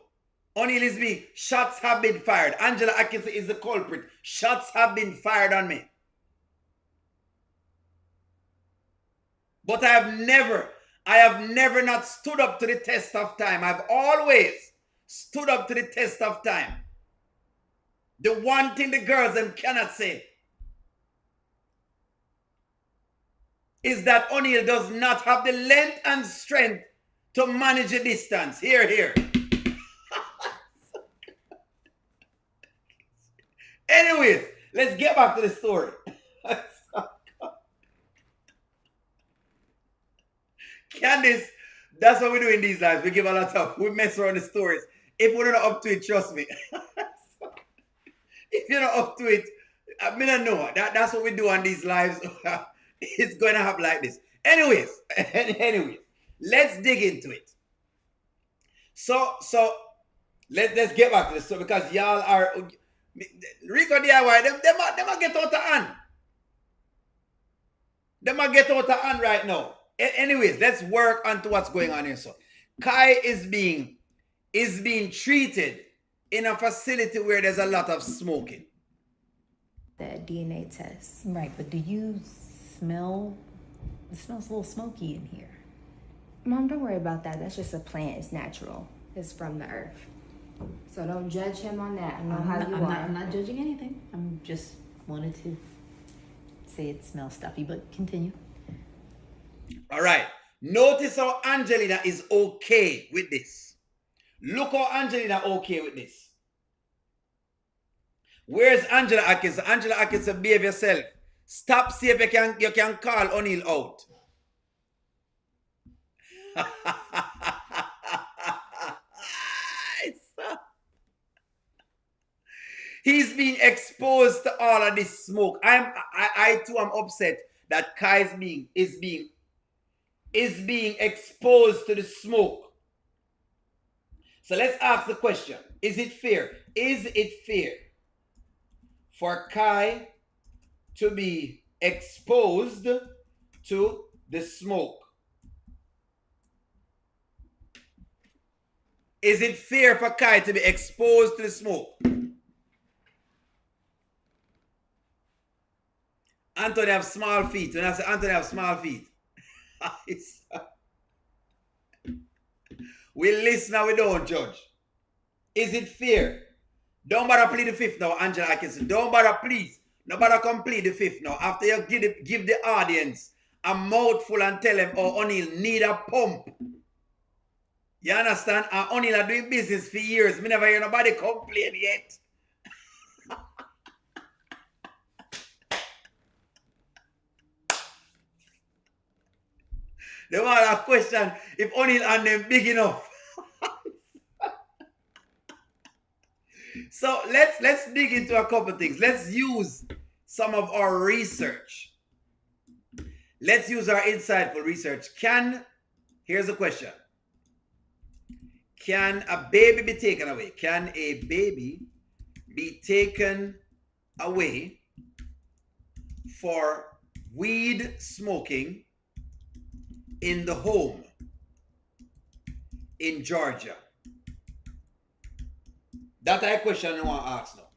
O'Neal is being, shots have been fired. Angela Atkinson is the culprit. Shots have been fired on me. But I have never not stood up to the test of time. I've always stood up to the test of time. The one thing the girls them cannot say is that O'Neal does not have the length and strength to manage a distance. Here. Anyways, let's get back to the story. Candice, that's what we do in these lives. We give a lot of, we mess around the stories. If we're not up to it, trust me. If you're not up to it, I mean, I know that's what we do on these lives. It's going to happen like this. Anyways, let's dig into it. So let's get back to this. So because y'all are Rico DIY, them get out of hand. Them a get out of hand right now. Anyways, let's work onto what's going on here. So, Kai is being treated in a facility where there's a lot of smoking. That DNA test. Right, but do you smell? It smells a little smoky in here. Mom, don't worry about that. That's just a plant. It's natural. It's from the earth. So don't judge him on that. I know how you are. I'm not judging anything. I'm just wanted to say it smells stuffy, but continue. All right. Notice how Angelina is okay with this. Look how Angelina okay with this. Where's Angela Atkins? Angela Atkins, behave yourself. Stop, see if you can call O'Neal out. He's being exposed to all of this smoke. I too am upset that Kai is being exposed to the smoke. So let's ask the question. Is it fair? Is it fair for Kai to be exposed to the smoke? Is it fair for Kai to be exposed to the smoke? Anthony have small feet. When I say Anthony have small feet, we listen and we don't judge. Is it fair? Don't bother plead the fifth now, Angela Atkinson. Don't bother, please. No bother come plead the fifth now. After you give the audience a mouthful and tell them, oh, O'Neal need a pump. You understand? And O'Neal are doing business for years. Me never hear nobody complain yet. They want a question if O'Neal and them big enough. So let's dig into a couple of things. Let's use some of our research. Let's use our insightful research. Here's the question. Can a baby be taken away? Can a baby be taken away for weed smoking in the home in Georgia? That's a question I want to ask now.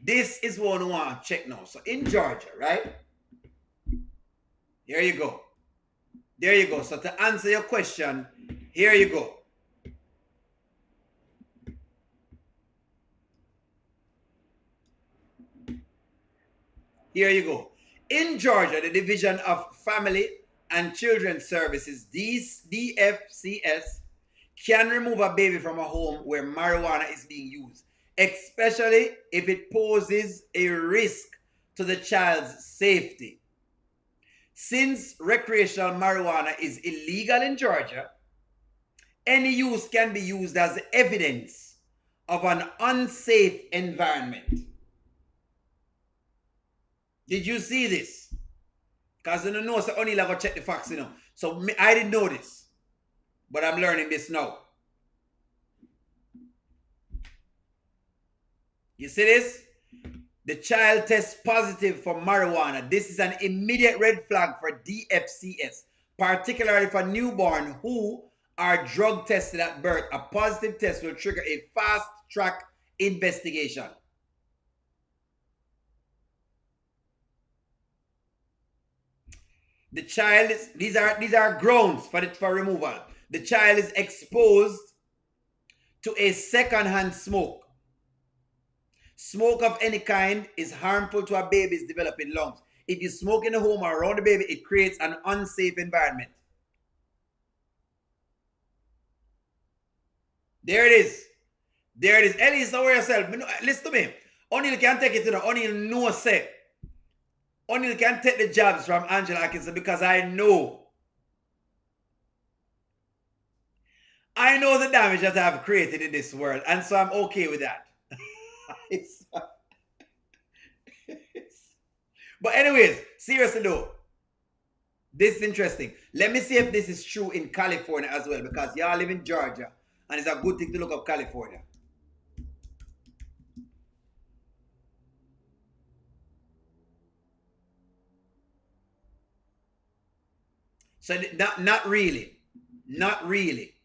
This is what I want to check now. So in Georgia, right? Here you go. There you go. So to answer your question, here you go. Here you go. In Georgia, the Division of Family and Children's Services, DFCS, can remove a baby from a home where marijuana is being used, especially if it poses a risk to the child's safety. Since recreational marijuana is illegal in Georgia, any use can be used as evidence of an unsafe environment. Did you see this? Because you know, so only like go check the facts, you know. So I didn't know this, but I'm learning this now. You see this? The child tests positive for marijuana. This is an immediate red flag for DFCS, particularly for newborn who are drug tested at birth. A positive test will trigger a fast-track investigation. The child is, these are grounds for removal. The child is exposed to a secondhand smoke. Smoke of any kind is harmful to a baby's developing lungs. If you smoke in the home or around the baby, it creates an unsafe environment. There it is. There it is. Ellie, so yourself. Listen to me. O'Neal can take it to the O'Neal no say. O'Neal can take the jobs from Angela Atkinson because I know the damage that I've created in this world, and so I'm okay with that. But anyways, seriously though, this is interesting. Let me see if this is true in California as well, because y'all live in Georgia, and it's a good thing to look up California. So not really. Not really.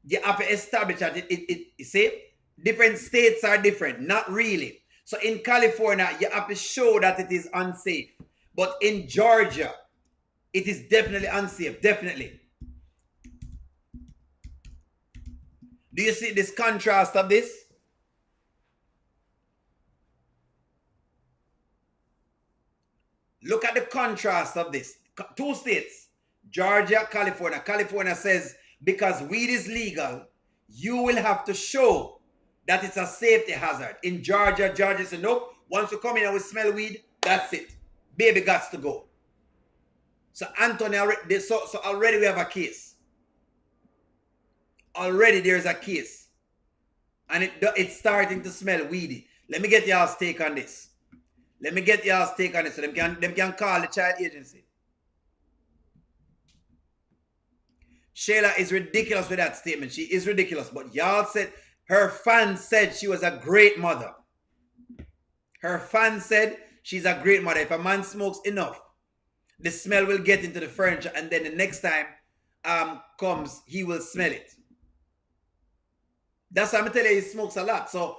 You have to establish that you see, different states are different. Not really. So in California, you have to show that it is unsafe. But in Georgia, it is definitely unsafe. Definitely. Do you see this contrast of this? Look at the contrast of this. Two states, Georgia, California. California says because weed is legal, you will have to show that it's a safety hazard. In Georgia, Georgia said, nope, once you come in and we smell weed, that's it. Baby gots to go. So Anthony, so already we have a case. Already there's a case. And it's starting to smell weedy. Let me get y'all's take on this. Let me get y'all's take on this so them can call the child agency. Shayla is ridiculous with that statement. She is ridiculous. But y'all said, her fans said she was a great mother. Her fans said she's a great mother. If a man smokes enough, the smell will get into the furniture, and then the next time comes, he will smell it. That's why I'm telling you, he smokes a lot. So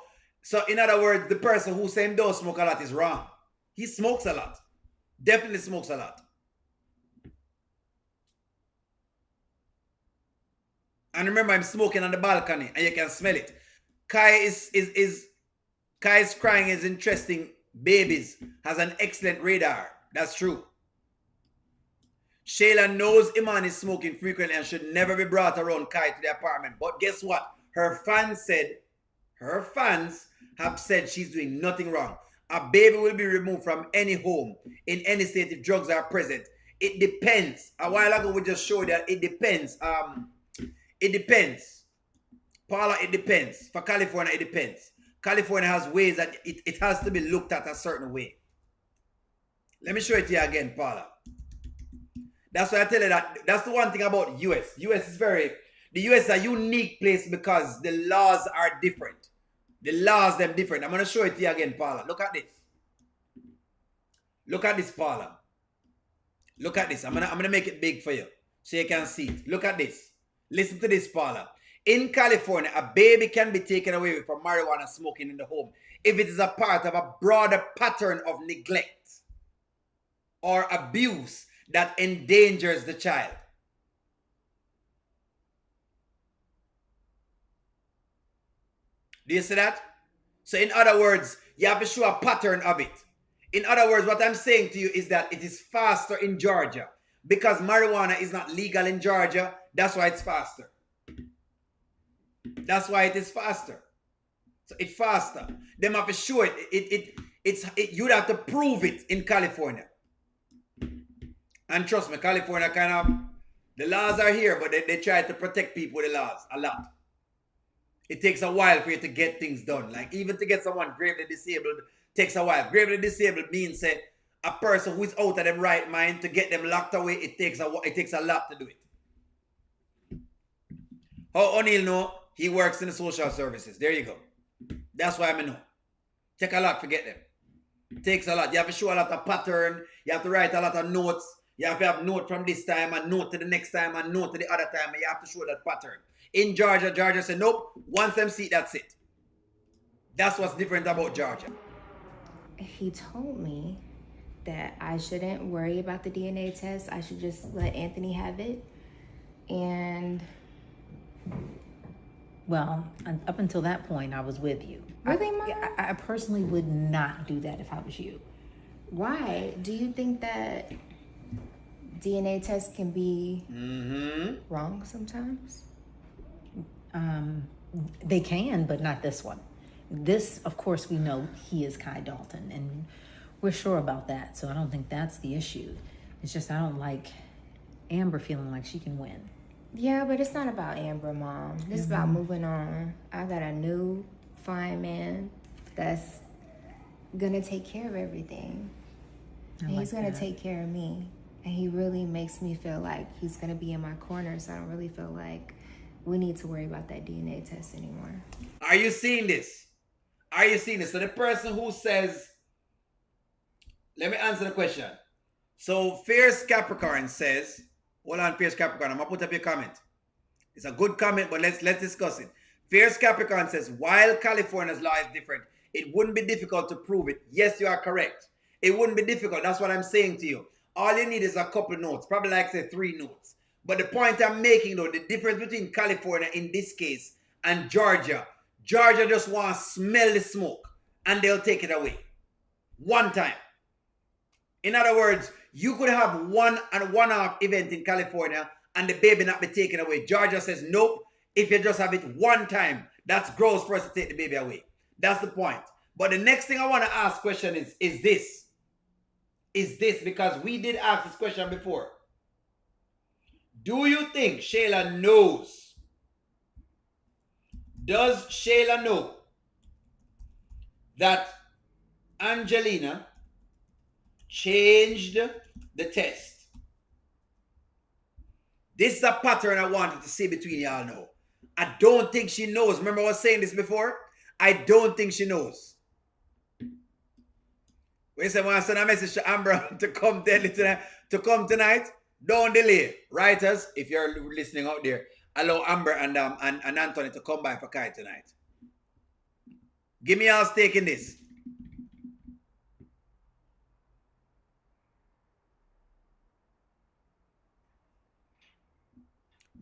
in other words, the person who says he don't smoke a lot is wrong. He smokes a lot. Definitely smokes a lot. And remember, I'm smoking on the balcony, and you can smell it. Kai's crying is interesting. Babies has an excellent radar. That's true. Shayla knows Iman is smoking frequently and should never be brought around Kai to the apartment. But guess what? Her fans have said she's doing nothing wrong. A baby will be removed from any home in any state if drugs are present. It depends. A while ago we just showed that it depends. It depends. Paula, it depends. For California, it depends. California has ways that it has to be looked at a certain way. Let me show it to you again, Paula. That's why I tell you that. That's the one thing about US. The US is a unique place because the laws are different. The laws, them different. I'm going to show it to you again, Paula. Look at this. Look at this, Paula. Look at this. I'm gonna make it big for you so you can see it. Look at this. Listen to this, Paula. In California, a baby can be taken away from marijuana smoking in the home if it is a part of a broader pattern of neglect or abuse that endangers the child. Do you see that? So in other words, you have to show a pattern of it. In other words, what I'm saying to you is that it is faster in Georgia. Because marijuana is not legal in Georgia, that's why it's faster. That's why it is faster. So it's faster. Them have to show it. You'd have to prove it in California. And trust me, California kind of, the laws are here, but they try to protect people with the laws a lot. It takes a while for you to get things done. Like even to get someone gravely disabled takes a while. Gravely disabled means a person who is out of their right mind, to get them locked away, it takes a lot to do it. How O'Neill know? He works in the social services. There you go. That's why I know. Take a lot to get them. It takes a lot. You have to show a lot of pattern. You have to write a lot of notes. You have to have note from this time, and note to the next time, and note to the other time, and you have to show that pattern. In Georgia, Georgia said, nope, once them see it, that's it. That's what's different about Georgia. He told me that I shouldn't worry about the DNA test. I should just let Anthony have it. And Well, up until that point, I was with you. Really, Mom? I personally would not do that if I was you. Why? Do you think that DNA tests can be wrong sometimes? They can, but not this one. This, of course, we know he is Kai Dalton, and we're sure about that. So I don't think that's the issue. It's just I don't like Amber feeling like she can win. Yeah, but it's not about Amber, Mom. It's about moving on. I got a new fine man that's gonna take care of everything. And he's gonna take care of me. And he really makes me feel like he's gonna be in my corner, so I don't really feel like we need to worry about that DNA test anymore. Are you seeing this? Are you seeing this? So the person who says, let me answer the question. So Fierce Capricorn says, Hold on, Fierce Capricorn. I'm gonna put up your comment. It's a good comment, but let's discuss it. Fierce Capricorn says, while California's law is different, it wouldn't be difficult to prove it. Yes, you are correct. It wouldn't be difficult. That's what I'm saying to you. All you need is a couple notes, probably like say 3 notes. But the point I'm making though, the difference between California in this case and Georgia, Georgia just wants to smell the smoke and they'll take it away. One time. In other words, you could have one-off event in California and the baby not be taken away. Georgia says, nope, if you just have it one time, that's gross for us to take the baby away. That's the point. But the next thing I want to ask question is this, because we did ask this question before. Do you think Shayla knows? Does Shayla know that Angelina changed the test? This is a pattern I wanted to see between y'all now. I don't think she knows. Remember I was saying this before? I don't think she knows. When I want to send a message to Amber to come tonight, don't delay. Writers, if you're listening out there, allow Amber and Anthony to come by for Kai tonight. Give me y'all's take in this.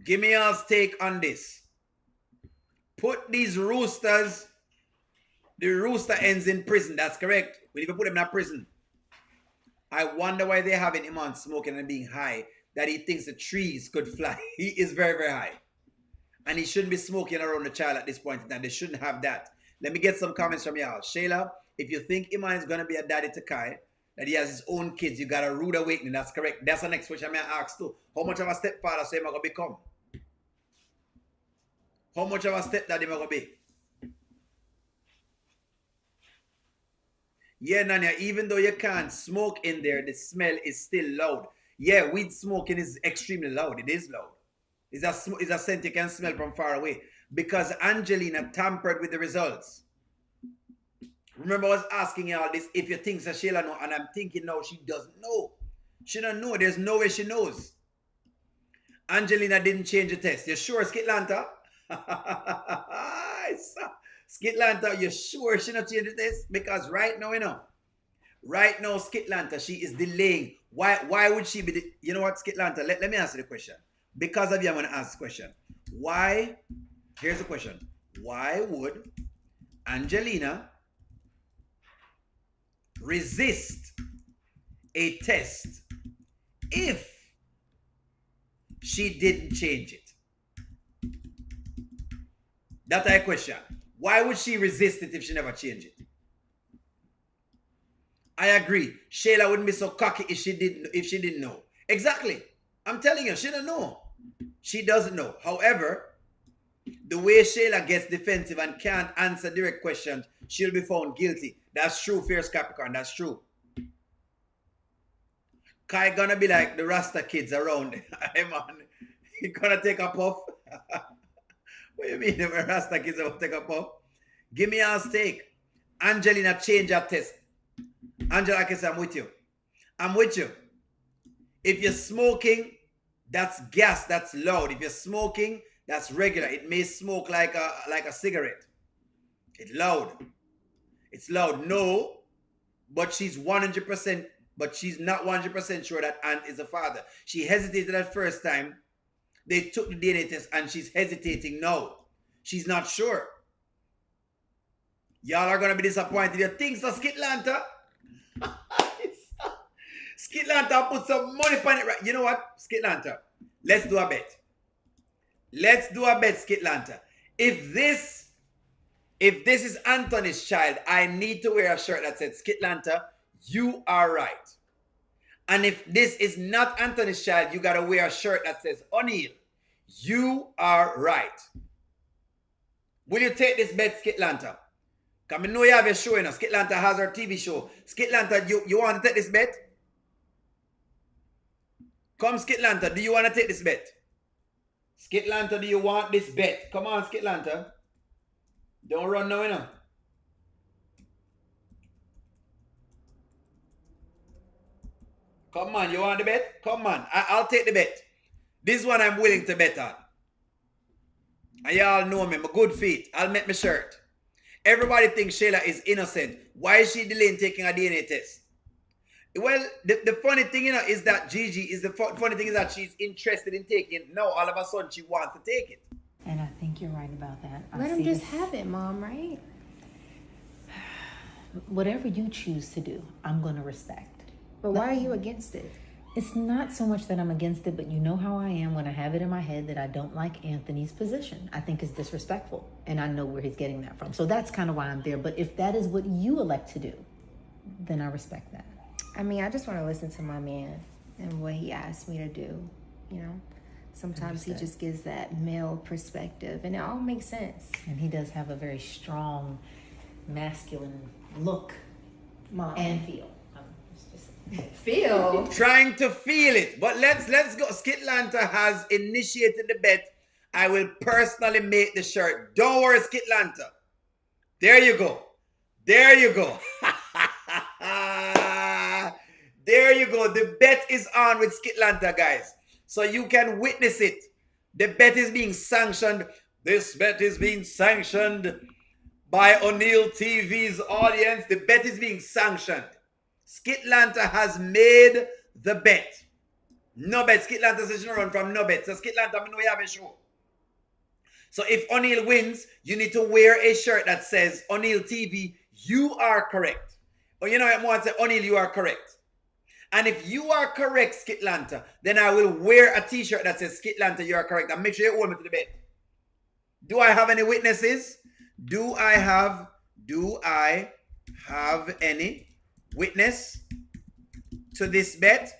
Give me y'all's take on this. Put these roosters, the rooster ends in prison. That's correct. We need to put them in a prison. I wonder why they're having him on smoking and being high, that he thinks the trees could fly. He is very, very high. And he shouldn't be smoking around the child at this point in time. They shouldn't have that. Let me get some comments from y'all. Shayla, if you think Iman is going to be a daddy to Kai, that he has his own kids, you got a rude awakening. That's correct. That's the next question I'm going to ask too. How much of a stepfather so am I going to become? How much of a stepdad am I going to be? Yeah, Nanya, even though you can't smoke in there, the smell is still loud. Yeah, weed smoking is extremely loud. It is loud. It's a scent you can smell from far away. Because Angelina tampered with the results. Remember I was asking y'all this, if you think that Shayla know, and I'm thinking now she doesn't know. She don't know. There's no way she knows. Angelina didn't change the test. You sure, Skitlanta? Skitlanta, you sure she not change the test? Because right now, right now, Skitlanta, she is delaying. Why would she be, you know what, Skitlanta, let me answer the question. Because of you, I'm going to ask the question. Why, here's the question. Why would Angelina resist a test if she didn't change it? That's a question. Why would she resist it if she never changed it? I agree. Shayla wouldn't be so cocky if she didn't know. Exactly. I'm telling you, she don't know. She doesn't know. However, the way Shayla gets defensive and can't answer direct questions, she'll be found guilty. That's true, Fierce Capricorn. That's true. Kai gonna be like the Rasta kids around. Hey man, he gonna take a puff. What do you mean the Rasta kids will take a puff? Give me a stake. Angelina change her test. Angela, I say I'm with you. I'm with you. If you're smoking, that's gas, that's loud. If you're smoking, that's regular. It may smoke like a cigarette. It's loud. It's loud. No, but she's 100%, but she's not 100% sure that Ant is the father. She hesitated at first time. They took the DNA test and she's hesitating now. She's not sure. Y'all are going to be disappointed. You think so, Skitlanta? Skitlanta put some money on it, right? You know what, Skitlanta? Let's do a bet. Let's do a bet, Skitlanta. If this is Anthony's child, I need to wear a shirt that says, Skitlanta, you are right. And if this is not Anthony's child, you got to wear a shirt that says, O'Neill, you are right. Will you take this bet, Skitlanta? Because I know you have a show, Skitlanta has her TV show. Skitlanta, you want to take this bet? Come, Skitlanta, do you want to take this bet? Skitlanta, do you want this bet? Come on, Skitlanta. Don't run now, Come on, you want the bet? Come on, I'll take the bet. This one I'm willing to bet on. And y'all know me, my good feet. I'll make my shirt. Everybody thinks Shayla is innocent. Why is she delaying taking a DNA test? Well, the funny thing, is that Gigi is the funny thing is that she's interested in taking it. Now, all of a sudden, she wants to take it. And I think you're right about that. Let him just have it, Mom, right? Whatever you choose to do, I'm going to respect. But why are you against it? It's not so much that I'm against it, but you know how I am when I have it in my head that I don't like Anthony's position. I think it's disrespectful, and I know where he's getting that from. So that's kind of why I'm there. But if that is what you elect to do, then I respect that. I mean, I just want to listen to my man and what he asked me to do, Sometimes he just gives that male perspective, and it all makes sense. And he does have a very strong, masculine look Mom. and feel. Feel? Trying to feel it. But let's go. Skitlanta has initiated the bet. I will personally make the shirt. Don't worry, Skitlanta. There you go. There you go. There you go. The bet is on with Skitlanta, guys. So you can witness it. The bet is being sanctioned. This bet is being sanctioned by O'Neill TV's audience. The bet is being sanctioned. Skitlanta has made the bet. No bet. Skitlanta says she run from no bet. So Skitlanta, I know you have a show. So if O'Neill wins, you need to wear a shirt that says, O'Neill TV, you are correct. Or I want to say, O'Neill, you are correct. And if you are correct, Skitlanta, then I will wear a t-shirt that says, Skitlanta, you are correct. And make sure you hold me to the bet. Do I have any witnesses? Do I have any witness to this bet?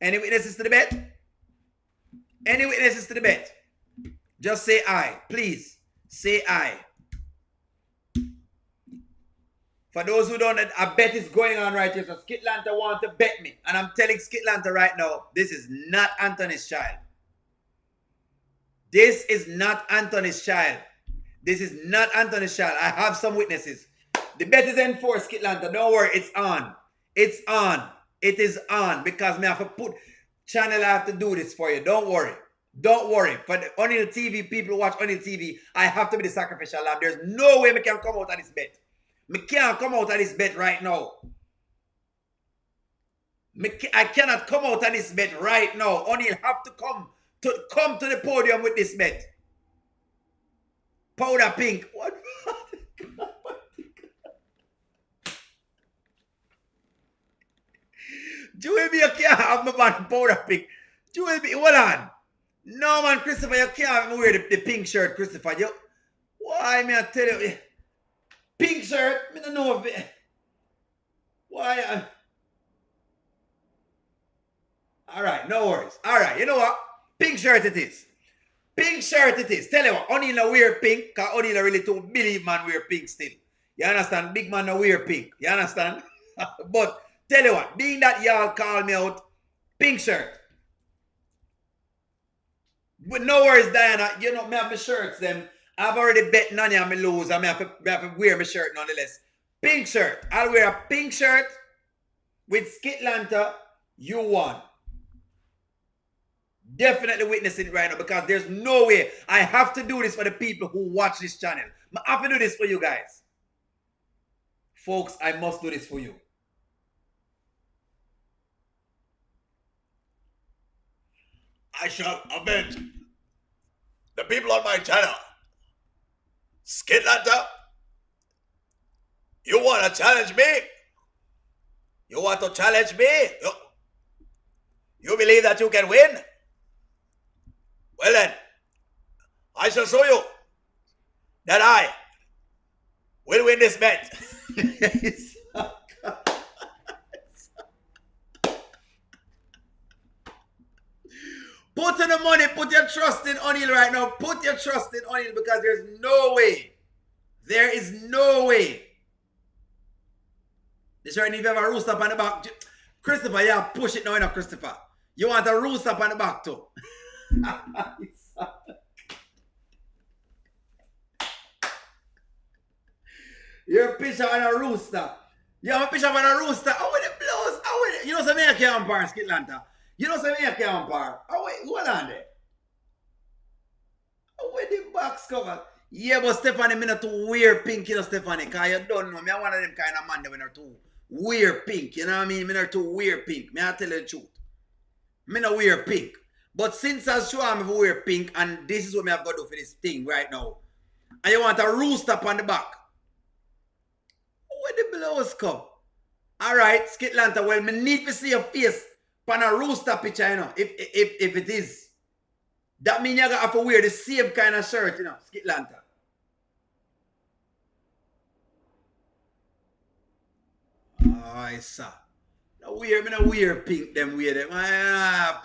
Any witnesses to the bet? Any witnesses to the bet? Just say aye. Please say aye. For those who don't know, a bet is going on right here. So Skitlanta want to bet me. And I'm telling Skitlanta right now, this is not Anthony's child. This is not Anthony's child. This is not Anthony's child. I have some witnesses. The bet is enforced, Skitlanta. Don't worry, it's on. It's on. It is on. Because me have to put channel, I have to do this for you. Don't worry. Don't worry. For the O'Neill TV, people who watch O'Neill TV, I have to be the sacrificial lamb. There's no way me can come out of this bet. Me can't come out of this bet right now. I cannot come out of this bet right now. O'Neill have to come to the podium with this bet. Powder pink. What? Jewel B, you can't have my man powder pink. Jewel B, hold on. No man, Christopher, you can't even wear the pink shirt, Christopher. Why me I tell you? Pink shirt? I don't know if it. Why? Alright, no worries. Alright, you know what? Pink shirt it is. Pink shirt it is. Tell you what, O'Neill wear pink, because O'Neill really don't believe man wear pink still. You understand? Big man no wear pink. You understand? But tell you what, being that y'all call me out, pink shirt. But no worries, Diana. Me have my shirts, them. I've already bet none of me lose. I have to wear my shirt nonetheless. Pink shirt. I'll wear a pink shirt with Skitlanta. You won. Definitely witnessing it right now because there's no way. I have to do this for the people who watch this channel. I have to do this for you guys. Folks, I must do this for you. I shall avenge the people on my channel. Skitlanta, you want to challenge me? You want to challenge me? You believe that you can win? Well then, I shall show you that I will win this bet. Put in the money, put your trust in O'Neill right now. Put your trust in O'Neill because there's no way. There is no way. This right, if you have a rooster up on the back. Christopher, yeah, push it now, Christopher. You want a rooster up on the back too. You're a picture on a rooster. You have a picture on a rooster. How will it blows? How will it? You know something I can't bar Skitlanta. You know, say me a camper. Oh, wait, hold on there. Oh, where the box cover? Yeah, but Stephanie, me not too wear pink, you know, Stephanie. Because you don't know. Me, I'm one of them kind of man that we not too wear pink. You know what I mean? Me not too wear pink. Me, I tell you the truth. Me not wear pink. But since I show I'm wear pink, and this is what me have got to do for this thing right now. And you want a rooster up on the back. Where the blows come? Alright, Skitlanta, well, me need to see your face on a rooster picture, you know, if it is. That means you gotta have to wear the same kind of shirt, you know, Skitlanta. I saw. No wear, me no wear pink, them wear them. I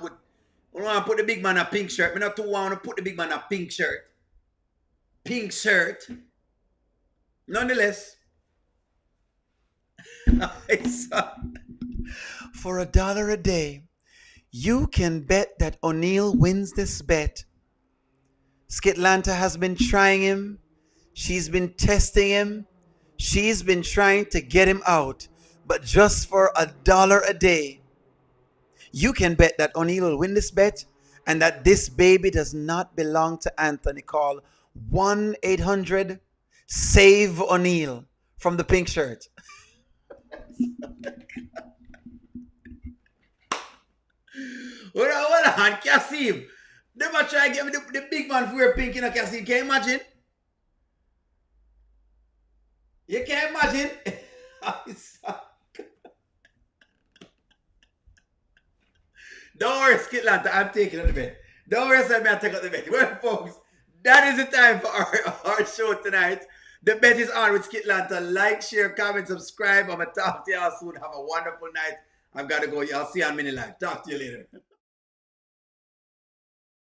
want to put the big man a pink shirt. Me not too want to put the big man a pink shirt. Pink shirt. Nonetheless, I saw. For $1 a day, you can bet that O'Neal wins this bet. Skitlanta has been trying him. She's been testing him. She's been trying to get him out. But just for $1 a day, you can bet that O'Neal will win this bet and that this baby does not belong to Anthony. Call 1-800-SAVE-O'Neal from the pink shirt. Hold on, Cassim. Never try to get me the big man for wear pink, you know, Cassim. Can you imagine? You can't imagine? Don't worry, Skitlanta, I'm taking on the bet. Don't worry, son, I'll take out the bet. Well, folks, that is the time for our show tonight. The bet is on with Skitlanta. Like, share, comment, subscribe. I'm going to talk to y'all soon. Have a wonderful night. I've got to go. I'll see you on Mini Live. Talk to you later.